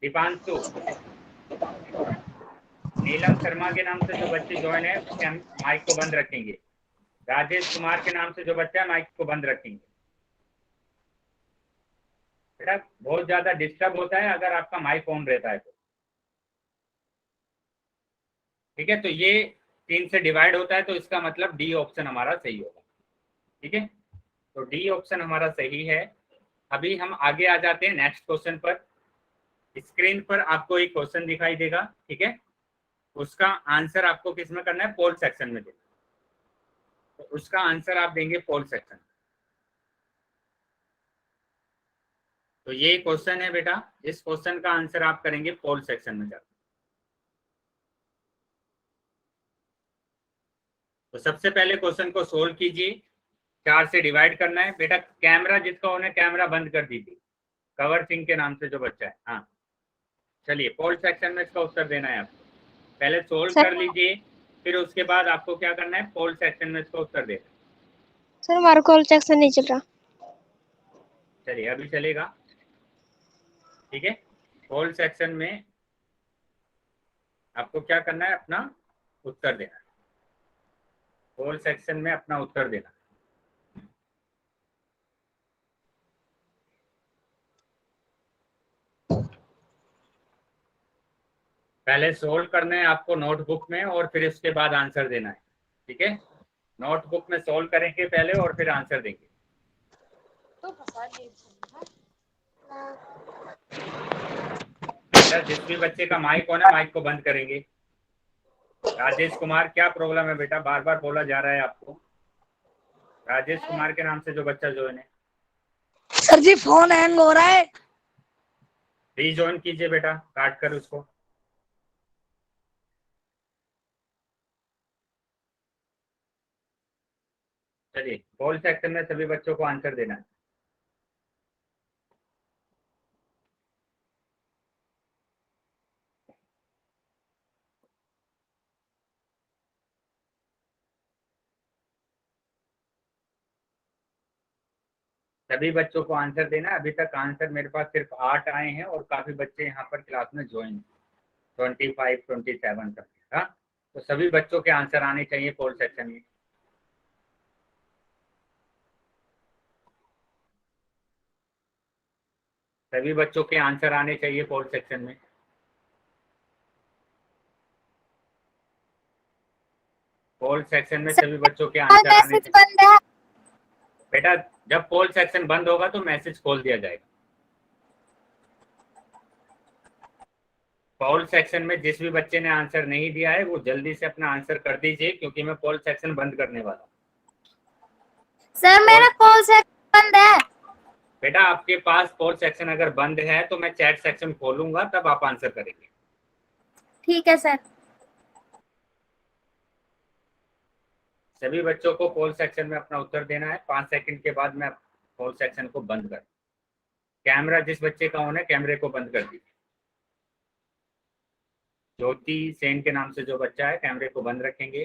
दीपांशु, नीलम शर्मा के नाम से जो बच्चे ज्वाइन है माइक को बंद रखेंगे। राजेश कुमार के नाम से जो बच्चा है माइक को बंद रखेंगे। बेटा बहुत ज्यादा डिस्टर्ब होता है अगर आपका माइक ऑन रहता है तो, ठीक है। तो ये 3 से डिवाइड होता है, तो इसका मतलब डी ऑप्शन हमारा सही होगा, ठीक है। तो डी ऑप्शन हमारा सही है। अभी हम आगे आ जाते हैं नेक्स्ट क्वेश्चन पर। स्क्रीन पर आपको एक क्वेश्चन दिखाई देगा, ठीक है, उसका आंसर आपको किस में करना है, पोल सेक्शन में देना। तो उसका आंसर आप देंगे पोल सेक्शन। तो ये क्वेश्चन है बेटा, इस क्वेश्चन का आंसर आप करेंगे पोल सेक्शन में जाकर। तो सबसे पहले क्वेश्चन को सोल्व कीजिए। 4 से डिवाइड करना है। बेटा कैमरा जिसका होना है कैमरा बंद कर दीजिए, कंवर सिंह के नाम से जो बच्चा है। हाँ चलिए, पोल सेक्शन में इसका उत्तर देना है आपको। पहले सोल्व कर लीजिए, फिर उसके बाद आपको क्या करना है, पोल सेक्शन में इसका उत्तर देना। सर हमारा पोल सेक्शन नहीं चल रहा। चलिए अभी चलेगा, ठीक है। पोल सेक्शन में आपको क्या करना है, अपना उत्तर देना है। पोल सेक्शन में अपना उत्तर देना। पहले सोल्व करना है आपको नोटबुक में, और फिर उसके बाद आंसर देना है, ठीक है। नोटबुक में सोल्व करेंगे पहले और फिर आंसर देंगे। जिस भी बच्चे का माइक हो ना, माइक को बंद करेंगे। राजेश कुमार, क्या प्रॉब्लम है बेटा, बार बार बोला जा रहा है आपको। राजेश कुमार के नाम से जो बच्चा ज्वाइन है। सर जी फोन हैंग हो रहा है। रीजॉइन कीजिए बेटा, काट कर उसको। चलिए, पोल सेक्शन में सभी बच्चों को आंसर देना है। सभी बच्चों को आंसर देना। अभी तक आंसर मेरे पास सिर्फ 8 आए हैं, और काफी बच्चे यहाँ पर क्लास में ज्वाइन 25 27 तक। हाँ, तो सभी बच्चों के आंसर आने चाहिए पोल सेक्शन में। सभी बच्चों के आंसर आने चाहिए पोल सेक्शन में। पोल सेक्शन में सभी बच्चों के आंसर आने मैसेज चाहिए। बंद है। बेटा जब पोल सेक्शन बंद होगा तो मैसेज खोल दिया जाएगा। पोल सेक्शन में जिस भी बच्चे ने आंसर नहीं दिया है वो जल्दी से अपना आंसर कर दीजिए, क्योंकि मैं पोल सेक्शन बंद करने वाला हूँ। सर मेरा पोल सेक्शन बंद है। बेटा आपके पास पोल सेक्शन अगर बंद है तो मैं चैट सेक्शन खोलूंगा, तब आप आंसर करेंगे। ठीक है सर। सभी बच्चों को पोल सेक्शन में अपना उत्तर देना है। 5 सेकंड के बाद मैं पोल सेक्शन को बंद कर। कैमरा जिस बच्चे का ऑन है कैमरे को बंद कर दीजिए। ज्योति सेन के नाम से जो बच्चा है कैमरे को बंद रखेंगे।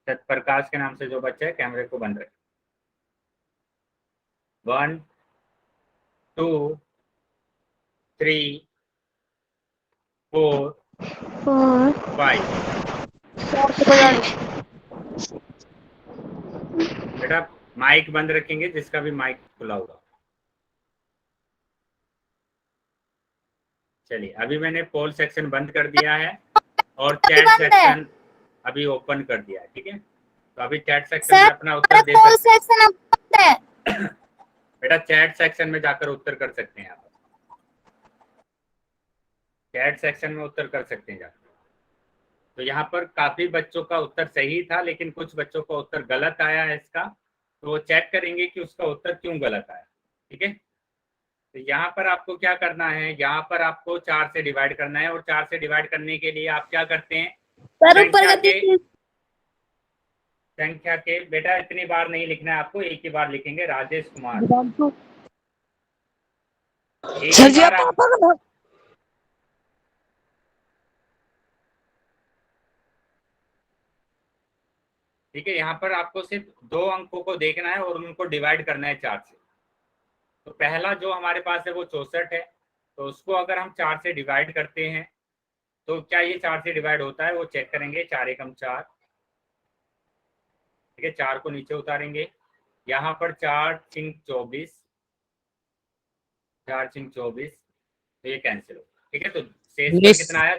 सतप्रकाश के नाम से जो बच्चा है कैमरे को बंद रखेंगे। 1 2 3 4 5। बेटा माइक बंद रखेंगे जिसका भी माइक खुला होगा। चलिए अभी मैंने पोल सेक्शन बंद कर दिया है और चैट सेक्शन अभी ओपन कर दिया है। ठीक है, तो अभी चैट सेक्शन में अपना उत्तर दे सकते हैं। बेटा चैट सेक्शन में जाकर उत्तर कर सकते हैं आप, चैट सेक्शन में उत्तर कर सकते हैं जाकर। तो यहाँ पर काफी बच्चों का उत्तर सही था, लेकिन कुछ बच्चों का उत्तर गलत आया है इसका, तो वो चेक करेंगे कि उसका उत्तर क्यों गलत आया। ठीक है, तो यहाँ पर आपको क्या करना है, यहाँ पर आपको 4 से डिवाइड करना है, और 4 से डिवाइड करने के लिए आप क्या करते हैं, संख्या के बेटा इतनी बार नहीं लिखना है आपको, एक ही बार लिखेंगे। राजेश कुमार, एक सर ही जी बार आप आप, पापा का ठीक है, यहाँ पर आपको सिर्फ 2 अंकों को देखना है और उनको डिवाइड करना है 4 से। तो पहला जो हमारे पास है वो 64 है, तो उसको अगर हम 4 से डिवाइड करते हैं तो क्या ये 4 से डिवाइड होता है, वो चेक करेंगे। 4 एकम 4, ठीक है, 4 को नीचे उतारेंगे। यहाँ पर 4 चिंक 24, 4 चिंक 24, तो ये कैंसिल हो। ठीक है, तो शेषफल कितना आया,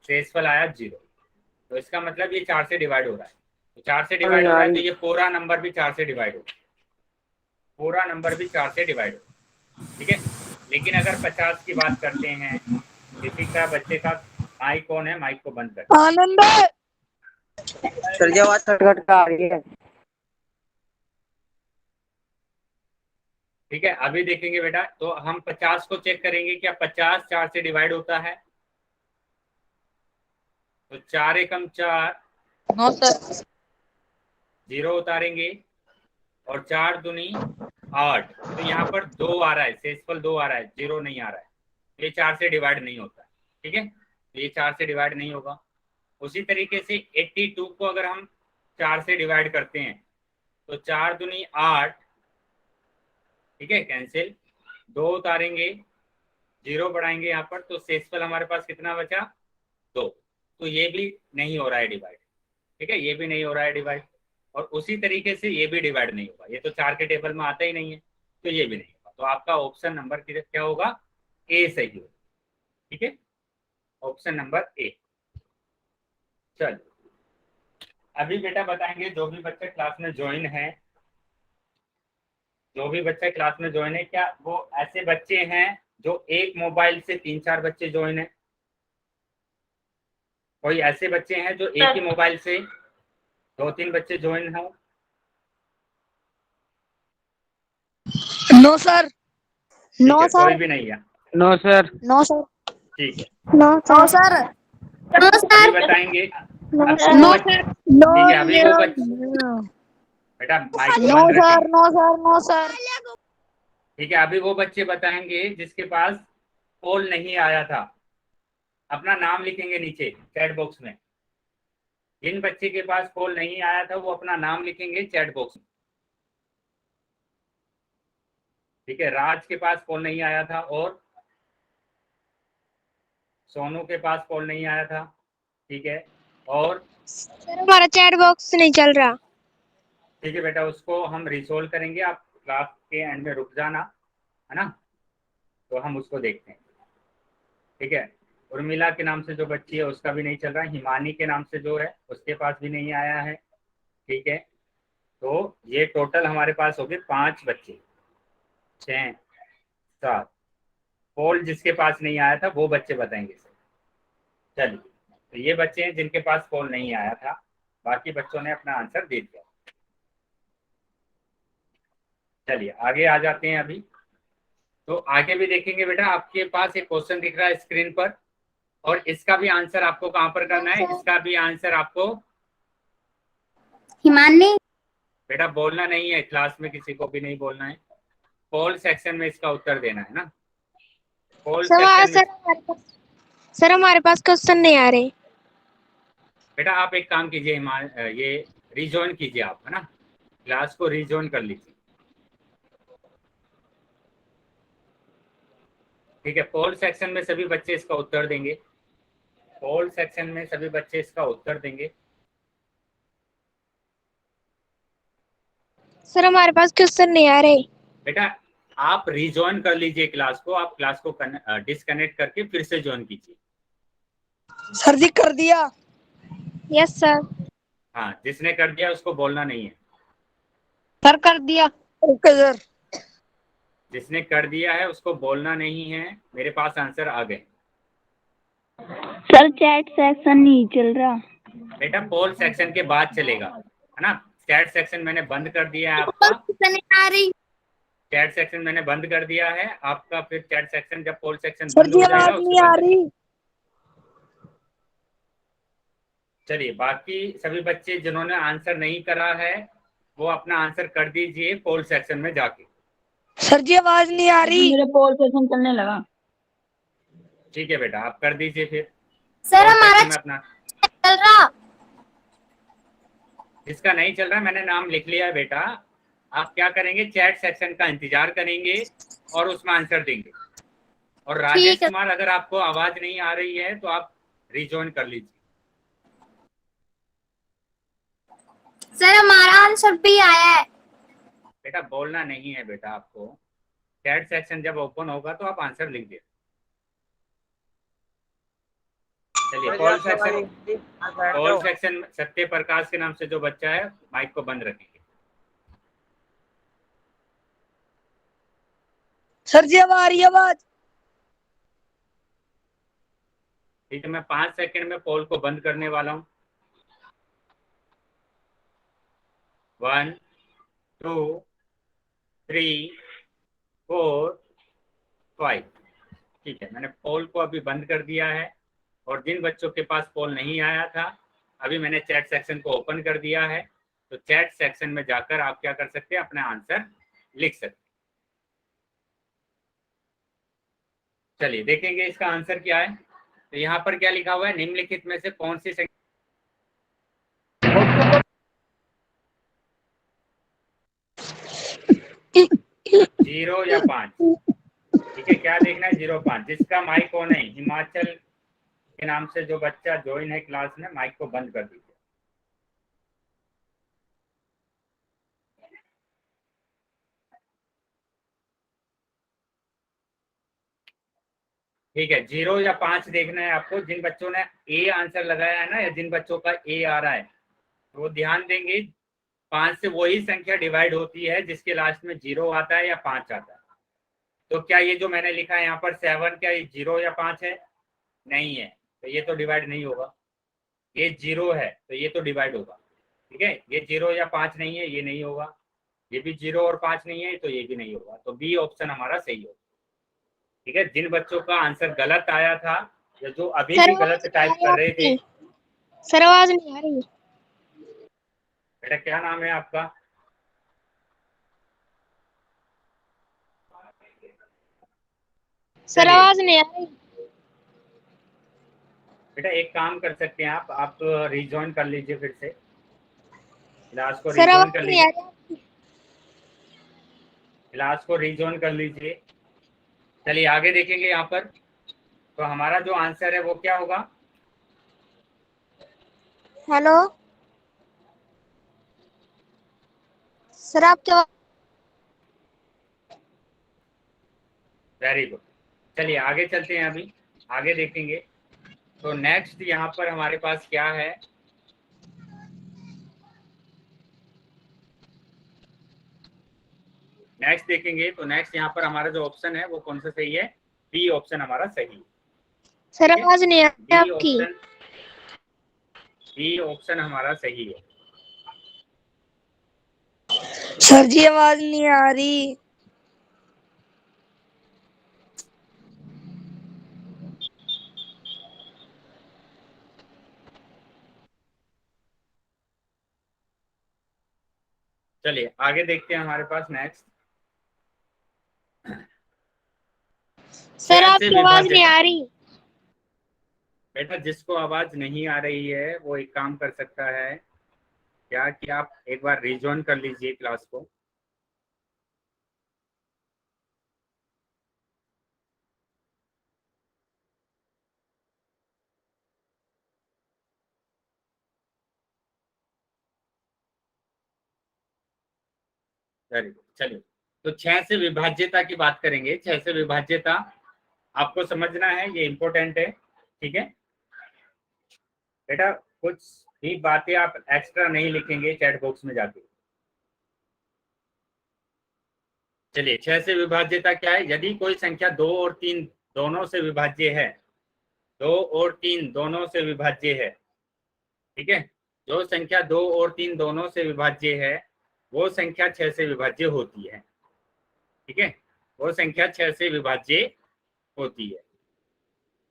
शेषफल आया 0, तो इसका मतलब ये 4 से डिवाइड हो रहा है। तो 4 से डिवाइड हो रहा है तो ये पूरा नंबर भी 4 से डिवाइड हो, पूरा नंबर भी 4 से डिवाइड हो। ठीक है, लेकिन अगर 50 की बात करते हैं, किसी का बच्चे का माइक ऑन है, माइक को बंद कर। आनंद सर जी आवाज कट का आ रही है। ठीक है, अभी देखेंगे बेटा, तो हम 50 को चेक करेंगे, क्या 50 4 से डिवाइड होता है, तो 4 एकम 4, नो सर, 0 उतारेंगे, और 4 दूनी 8, तो यहाँ पर 2 आ रहा है, शेषफल 2 आ रहा है, 0 नहीं आ रहा है, ये 4 से डिवाइड नहीं होता है। ठीक है, तो ये 4 से डिवाइड नहीं होगा। उसी तरीके से 82 को अगर हम 4 से डिवाइड करते हैं तो 4 दूनी 8, ठीक है, कैंसिल, 2 उतारेंगे, 0 बढ़ाएंगे यहाँ पर, तो शेषफल हमारे पास कितना बचा, 2, तो ये भी नहीं हो रहा है डिवाइड। ठीक है, ये भी नहीं हो रहा है डिवाइड, और उसी तरीके से ये भी डिवाइड नहीं होगा, ये तो 4 के टेबल में आता ही नहीं है, तो ये भी नहीं होगा। तो आपका ऑप्शन नंबर क्या होगा, ए सही होगा। ठीक है, ऑप्शन नंबर ए। चलो अभी बेटा बताएंगे, जो भी बच्चे क्लास में ज्वाइन है, जो भी बच्चे क्लास में ज्वाइन है, क्या वो ऐसे बच्चे हैं जो एक मोबाइल से 3-4 बच्चे ज्वाइन है? कोई ऐसे बच्चे हैं जो एक ही मोबाइल से 2-3 बच्चे ज्वाइन हो? नो सर ठीक है, कोई भी नहीं है। No sir. नो सर ठीक है, नो सर अभी बताएंगे। नो ठीक है, अभी वो बच्चे, बेटा माइक को बंद रखेंगे। नो सर ठीक है, अभी वो बच्चे बताएंगे जिसके पास कॉल नहीं आया था, अपना नाम लिखेंगे नीचे चैट बॉक्स में। जिन बच्चे के पास कॉल नहीं आया था वो अपना नाम लिखेंगे चैट बॉक्स में। ठीक है, राज के पास कॉल नहीं आया था, और सोनू के पास कॉल नहीं आया था। ठीक है, और सर हमारा चैट बॉक्स नहीं चल रहा। ठीक है बेटा, उसको हम रिसोल्व करेंगे, आप क्लास के एंड में रुक जाना, है ना, तो हम उसको देखते हैं। ठीक है, उर्मिला के नाम से जो बच्ची है उसका भी नहीं चल रहा है, हिमानी के नाम से जो है उसके पास भी नहीं आया है। ठीक है, तो ये टोटल हमारे पास हो गए 5 बच्चे, 6 7। कॉल जिसके पास नहीं आया था वो बच्चे बताएंगे सर। चलिए, तो ये बच्चे हैं जिनके पास कॉल नहीं आया था, बाकी बच्चों ने अपना आंसर दे दिया। चलिए आगे आ जाते हैं अभी। तो आगे भी देखेंगे बेटा, आपके पास एक क्वेश्चन दिख रहा है स्क्रीन पर, और इसका भी आंसर आपको कहाँ पर करना है, इसका भी आंसर आपको हिमानी बेटा बोलना नहीं है, क्लास में किसी को भी नहीं बोलना है, कॉल सेक्शन में इसका उत्तर देना है ना। कॉल सेक्शन में सर हमारे पास क्वेश्चन नहीं आ रहे। बेटा आप एक काम कीजिए, ये रिजॉइन कीजिए आप, है ना, क्लास को रिजॉइन कर लीजिए। ठीक है, पोल सेक्शन में सभी बच्चे इसका उत्तर देंगे, पोल सेक्शन में सभी बच्चे इसका उत्तर देंगे। सर हमारे पास क्वेश्चन नहीं आ रहे। बेटा आप रिजॉइन कर लीजिए क्लास को, आप क्लास को डिस्कनेक्ट करके फिर से ज्वाइन कीजिए। सर जी कर दिया। Yes sir. हाँ, जिसने कर दिया उसको बोलना नहीं है। सर कर दिया। Okay sir. जिसने कर दिया है उसको बोलना नहीं है। मेरे पास आंसर आ गए। सर चैट सेक्शन नहीं चल रहा। बेटा पोल सेक्शन के बाद चलेगा, है ना। चैट सेक्शन मैंने बंद कर दिया है आपका। नहीं आ रही। चैट सेक्शन मैंने बंद कर दिया है आपका। फिर चैट सेक्शन जब पोल सेक्शन सर बंद जी हो आवाज जाएगा उसके नहीं आ बाद रही। चलिए, बाकी सभी बच्चे जिन्होंने आंसर नहीं करा है वो अपना आंसर कर दीजिए पोल सेक्शन में जाके। सर जी आवाज नहीं आ रही। मेरे पोल सेशन चलने लगा। ठीक है बेटा, आप कर दीजिए फिर सर पोल हमारा सेक्शन में अपना। चल रहा। जिसका नहीं चल रहा मैंने नाम लिख लिया है बेटा। आप क्या करेंगे, चैट सेक्शन का इंतजार करेंगे और उसमें आंसर देंगे। और राजेश ठीक है कुमार, अगर आपको आवाज नहीं आ रही है तो आप रिजॉइन कर लीजिए। सर हमारा आंसर भी आया है। बेटा बोलना नहीं है बेटा आपको। चैट सेक्शन जब ओपन होगा तो आप आंसर लिख दीजिए। चलिए, पोल सेक्शन सत्य प्रकाश के नाम से जो बच्चा है माइक को बंद रखेंगे। सर जी अब आ रही है आवाज। ठीक है, मैं 5 सेकंड में पोल को बंद करने वाला हूँ। 1 2 3 4 5। ठीक है, मैंने पोल को अभी बंद कर दिया है। और जिन बच्चों के पास पोल नहीं आया था, अभी मैंने चैट सेक्शन को ओपन कर दिया है। तो चैट सेक्शन में जाकर आप क्या कर सकते हैं, अपना आंसर लिख सकते हैं। चलिए देखेंगे इसका आंसर क्या है। तो यहाँ पर क्या लिखा हुआ है, निम्नलिखित में से कौन सी संख्या 0 या 5। ठीक है, क्या देखना है, 0 5। जिसका माइक ऑन है, हिमाचल के नाम से जो बच्चा ज्वाइन है क्लास में, माइक को बंद कर दीजिए। ठीक है, 0 या 5 देखना है आपको। जिन बच्चों ने ए आंसर लगाया है ना, या जिन बच्चों का ए आ रहा है, तो वो ध्यान देंगे 5 से वही संख्या डिवाइड होती है जिसके लास्ट में 0 आता है या 5 आता है। तो क्या ये जो मैंने लिखा है यहाँ पर 7, क्या ये 0 या 5 है? नहीं है, तो ये तो डिवाइड नहीं होगा। ये 0 है तो ये तो डिवाइड होगा। ठीक है, ये 0 या 5 नहीं है, ये नहीं होगा। ये भी 0 और 5 नहीं है, तो ये भी नहीं होगा। तो बी ऑप्शन हमारा सही होगा। ठीक है, जिन बच्चों का आंसर गलत आया था या जो अभी सर भी गलत टाइप कर रहे थे। सर आवाज नहीं आ रही। बेटा क्या नाम है आपका? सर चलिए आवाज नहीं आ रही। बेटा, एक काम कर सकते हैं आप रिजॉइन कर लीजिए फिर से क्लास को। सर रिजॉइन आवाज कर नहीं आ लीजिए रही। क्लास को, रिजॉइन कर लीजिए। चलिए आगे देखेंगे यहाँ पर। तो हमारा जो आंसर है वो क्या होगा? हेलो सर आप क्या। Very good. चलिए आगे चलते हैं, अभी आगे देखेंगे। तो नेक्स्ट यहाँ पर हमारे पास क्या है, नेक्स्ट देखेंगे। तो नेक्स्ट यहाँ पर हमारा जो ऑप्शन है वो कौन सा सही है? बी ऑप्शन हमारा सही है। सर आवाज नहीं आ रही बी आपकी। ऑप्शन, बी ऑप्शन हमारा सही है। सर जी आवाज नहीं आ रही। चलिए आगे देखते हैं हमारे पास नेक्स्ट। सर 6 से आपकी आवाज नहीं विभाजित। आ रही। बेटा जिसको आवाज नहीं आ रही है वो एक काम कर सकता है, क्या कि आप एक बार रिजॉइन कर लीजिए क्लास को। Very good. चलिए तो 6 से विभाज्यता की बात करेंगे। 6 से विभाज्यता आपको समझना है, ये इंपॉर्टेंट है, ठीक है बेटा। कुछ भी बातें आप एक्स्ट्रा नहीं लिखेंगे चैट बॉक्स में जाके। चलिए, 6 से विभाज्यता क्या है? यदि कोई संख्या 2 और 3 दोनों से विभाज्य है, 2 और 3 दोनों से विभाज्य है, ठीक है, जो संख्या 2 और 3 दोनों से विभाज्य है वो संख्या 6 से विभाज्य होती है, ठीक है, वो संख्या 6 से विभाज्य होती है।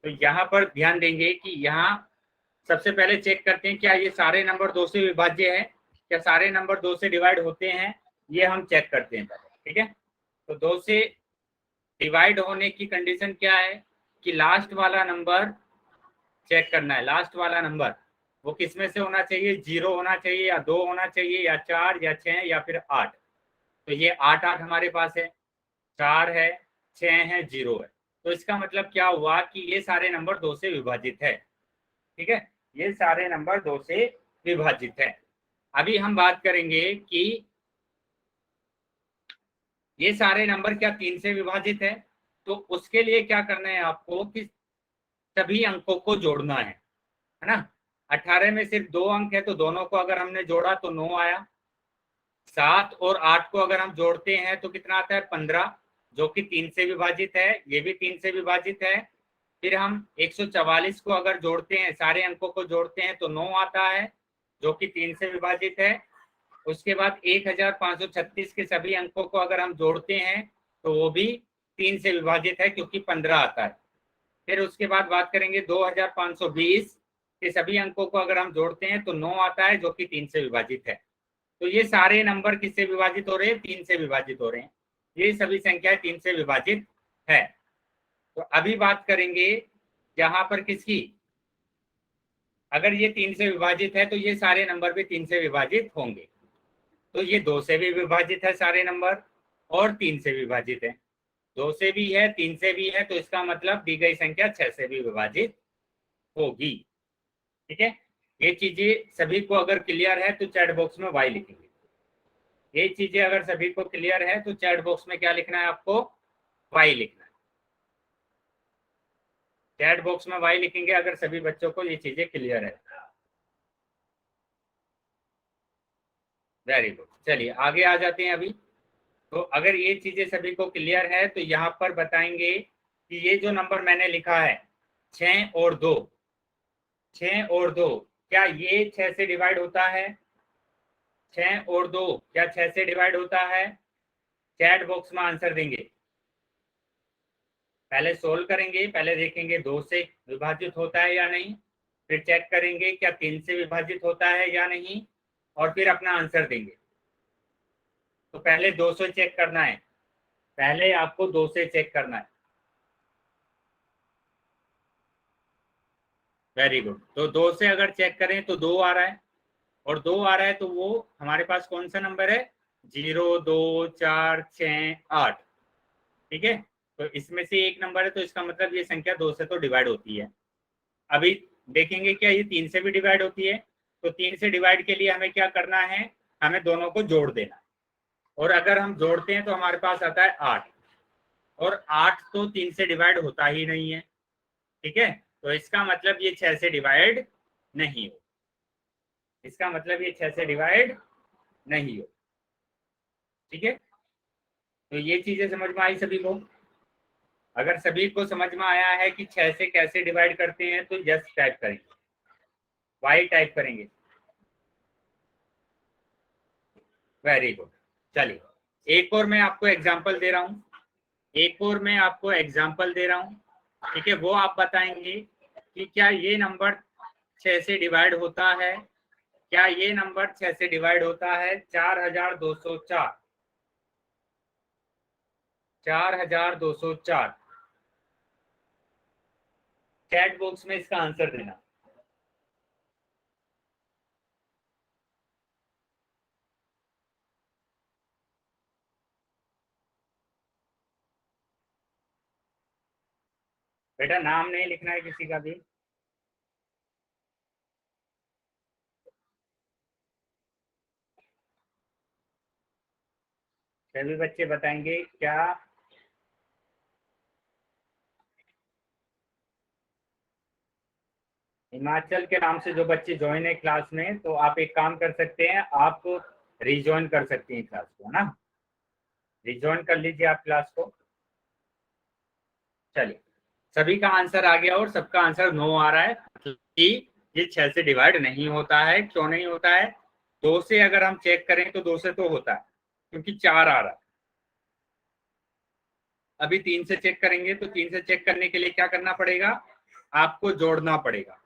तो यहाँ पर ध्यान देंगे कि यहाँ सबसे पहले चेक करते हैं क्या ये सारे नंबर 2 से विभाज्य है, क्या सारे नंबर 2 से डिवाइड होते हैं, ये हम चेक करते हैं पहले, ठीक है। तो 2 से डिवाइड होने की कंडीशन क्या है कि लास्ट वाला नंबर चेक करना है। लास्ट वाला नंबर वो किसमें से होना चाहिए? 0 होना चाहिए, या 2 होना चाहिए, या 4, या 6, या फिर 8। तो ये 8 8 हमारे पास है, 4 है, 6 है, 0 है। तो इसका मतलब क्या हुआ कि ये सारे नंबर 2 से विभाजित है, ठीक है, ये सारे नंबर 2 से विभाजित है। अभी हम बात करेंगे कि ये सारे नंबर क्या 3 से विभाजित है। तो उसके लिए क्या करना है आपको कि सभी अंकों को जोड़ना है ना। 18 में सिर्फ 2 अंक है तो दोनों को अगर हमने जोड़ा तो 9 आया। 7 और 8 को अगर हम जोड़ते हैं तो कितना आता है? 15, जो कि 3 से विभाजित है, ये भी 3 से विभाजित है। फिर हम 144 को अगर जोड़ते हैं, सारे अंकों को जोड़ते हैं तो 9 आता है, जो कि 3 से विभाजित है। उसके बाद 1536 के सभी अंकों को अगर हम जोड़ते हैं तो वो भी 3 से विभाजित है, क्योंकि 15 आता है। फिर उसके बाद बात करेंगे 2520 के सभी अंकों को अगर हम जोड़ते हैं तो 9 आता है, जो कि 3 से विभाजित है। तो ये सारे नंबर किससे विभाजित हो रहे हैं? 3 से विभाजित हो रहे हैं। ये सभी संख्याएं 3 से विभाजित है। तो अभी बात करेंगे यहाँ पर किसकी? अगर ये 3 से विभाजित है तो ये सारे नंबर भी 3 से विभाजित होंगे। तो ये 2 से भी विभाजित है सारे नंबर, और 3 से विभाजित है। 2 से भी है, 3 से भी है, तो इसका मतलब दी गई संख्या 6 से भी विभाजित होगी, ठीक है। ये चीजें सभी को अगर क्लियर है तो चैट बॉक्स में वाई लिखेंगे। ये चीजें अगर सभी को क्लियर है तो चैट बॉक्स में क्या लिखना है आपको? वाई लिखना है। चैट बॉक्स में वाई लिखेंगे अगर सभी बच्चों को ये चीजें क्लियर है। Very good. चलिए आगे आ जाते हैं अभी। तो अगर ये चीजें सभी को क्लियर है तो यहाँ पर बताएंगे कि ये जो नंबर मैंने लिखा है 6 और 2, 6 और 2 क्या ये 6 से डिवाइड होता है? 6 और 2 क्या 6 से डिवाइड होता है? चैट बॉक्स में आंसर देंगे। पहले सोल्व करेंगे, पहले देखेंगे 2 से विभाजित होता है या नहीं, फिर चेक करेंगे क्या 3 से विभाजित होता है या नहीं, और फिर अपना आंसर देंगे। तो पहले 2 से चेक करना है, पहले आपको 2 से चेक करना है। Very good. तो 2 से अगर चेक करें तो 2 आ रहा है, और 2 आ रहा है तो वो हमारे पास कौन सा नंबर है? 0, 2, 4, 6, 8, ठीक है। तो इसमें से एक नंबर है, तो इसका मतलब ये संख्या 2 से तो डिवाइड होती है। अभी देखेंगे क्या ये 3 से भी डिवाइड होती है। तो 3 से डिवाइड के लिए हमें क्या करना है? हमें दोनों को जोड़ देना है, और अगर हम जोड़ते हैं तो हमारे पास आता है 8, और 8 तो 3 से डिवाइड होता ही नहीं है, ठीक है। तो इसका मतलब ये 6 से डिवाइड नहीं हो, इसका मतलब ये 6 से डिवाइड नहीं हो, ठीक है। तो ये चीजें समझ में आई सभी को? अगर सभी को समझ में आया है कि 6 से कैसे डिवाइड करते हैं तो यस टाइप करेंगे, वाई टाइप करेंगे। Very good. चलिए एक और मैं आपको एग्जांपल दे रहा हूँ, एक और मैं आपको एग्जांपल दे रहा हूँ, ठीक है। वो आप बताएंगे कि क्या ये नंबर 6 से डिवाइड होता है? क्या ये नंबर 6 से डिवाइड होता है? 4204, 4204। चैट बॉक्स में इसका आंसर देना। बेटा नाम नहीं लिखना है किसी का भी। सभी बच्चे बताएंगे क्या? हिमाचल के नाम से जो बच्चे ज्वाइन है क्लास में, तो आप एक काम कर सकते हैं, आप रिज्वाइन कर सकते हैं क्लास को, ना? रिज्वाइन कर लीजिए आप क्लास को। चलिए, सभी का आंसर आ गया और सबका आंसर 9 आ रहा है कि ये 6 से डिवाइड नहीं होता है। क्यों नहीं होता है? 2 से अगर हम चेक करें तो 2 से तो होता है, क्योंकि 4 आ रहा है। अभी 3 से चेक करेंगे तो 3 से चेक करने के लिए क्या करना पड़ेगा? आपको जोड़ना पड़ेगा,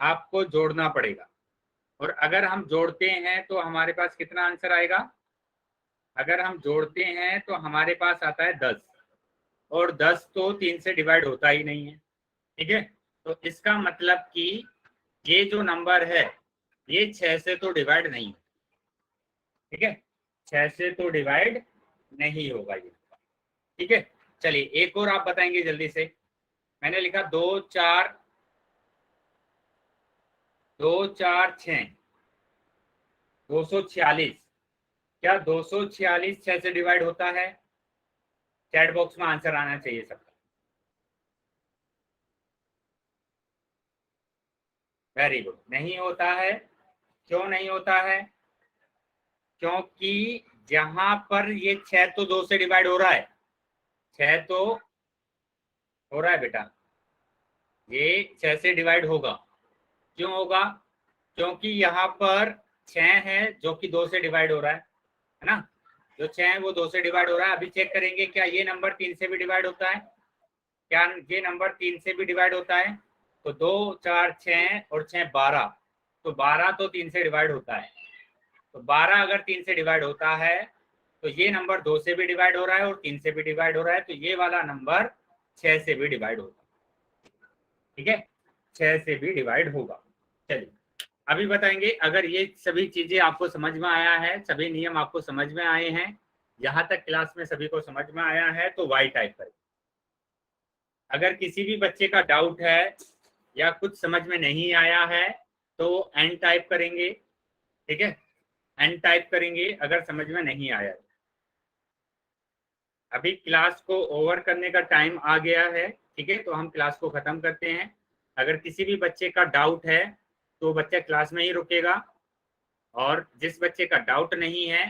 आपको जोड़ना पड़ेगा। और अगर हम जोड़ते हैं तो हमारे पास कितना आंसर आएगा? अगर हम जोड़ते हैं तो हमारे पास आता है 10, और 10 तो 3 से डिवाइड होता ही नहीं है। ठीक है, तो इसका मतलब कि ये जो नंबर है ये 6 से तो डिवाइड नहीं, ठीक है, 6 से तो डिवाइड नहीं होगा ये। ठीक है, चलिए एक और आप बताएंगे जल्दी से। मैंने लिखा 2 4 6 246। क्या 246 6 से डिवाइड होता है? चैट बॉक्स में आंसर आना चाहिए सबका। वेरी गुड, नहीं होता है। क्यों नहीं होता है? क्योंकि जहां पर ये 6 तो 2 से डिवाइड हो रहा है, 6 तो हो रहा है बेटा, ये 6 से डिवाइड होगा। क्यों होगा? क्योंकि यहाँ पर 6 है जो कि 2 से डिवाइड हो रहा है ना? जो 6 है वो 2 से डिवाइड हो रहा है। अभी चेक करेंगे क्या ये नंबर 3 से भी डिवाइड होता है? क्या ये नंबर 3 से भी डिवाइड होता है? तो 2 4 6 और 6 12, तो 12 तो 3 से डिवाइड होता है। तो 12 अगर 3 से डिवाइड होता है तो ये नंबर 2 से भी डिवाइड हो रहा है और 3 से भी डिवाइड हो रहा है, तो ये वाला नंबर 6 से भी डिवाइड होगा। ठीक है, 6 से भी डिवाइड होगा। चलिए अभी बताएंगे, अगर ये सभी चीजें आपको समझ में आया है, सभी नियम आपको समझ में आए हैं, यहाँ तक क्लास में सभी को समझ में आया है, तो वाई टाइप करें। अगर किसी भी बच्चे का डाउट है या कुछ समझ में नहीं आया है तो एन टाइप करेंगे। ठीक है, एन टाइप करेंगे अगर समझ में नहीं आया। अभी क्लास को ओवर करने का टाइम आ गया है। ठीक है, तो हम क्लास को खत्म करते हैं। अगर किसी भी बच्चे का डाउट है तो बच्चा क्लास में ही रुकेगा, और जिस बच्चे का डाउट नहीं है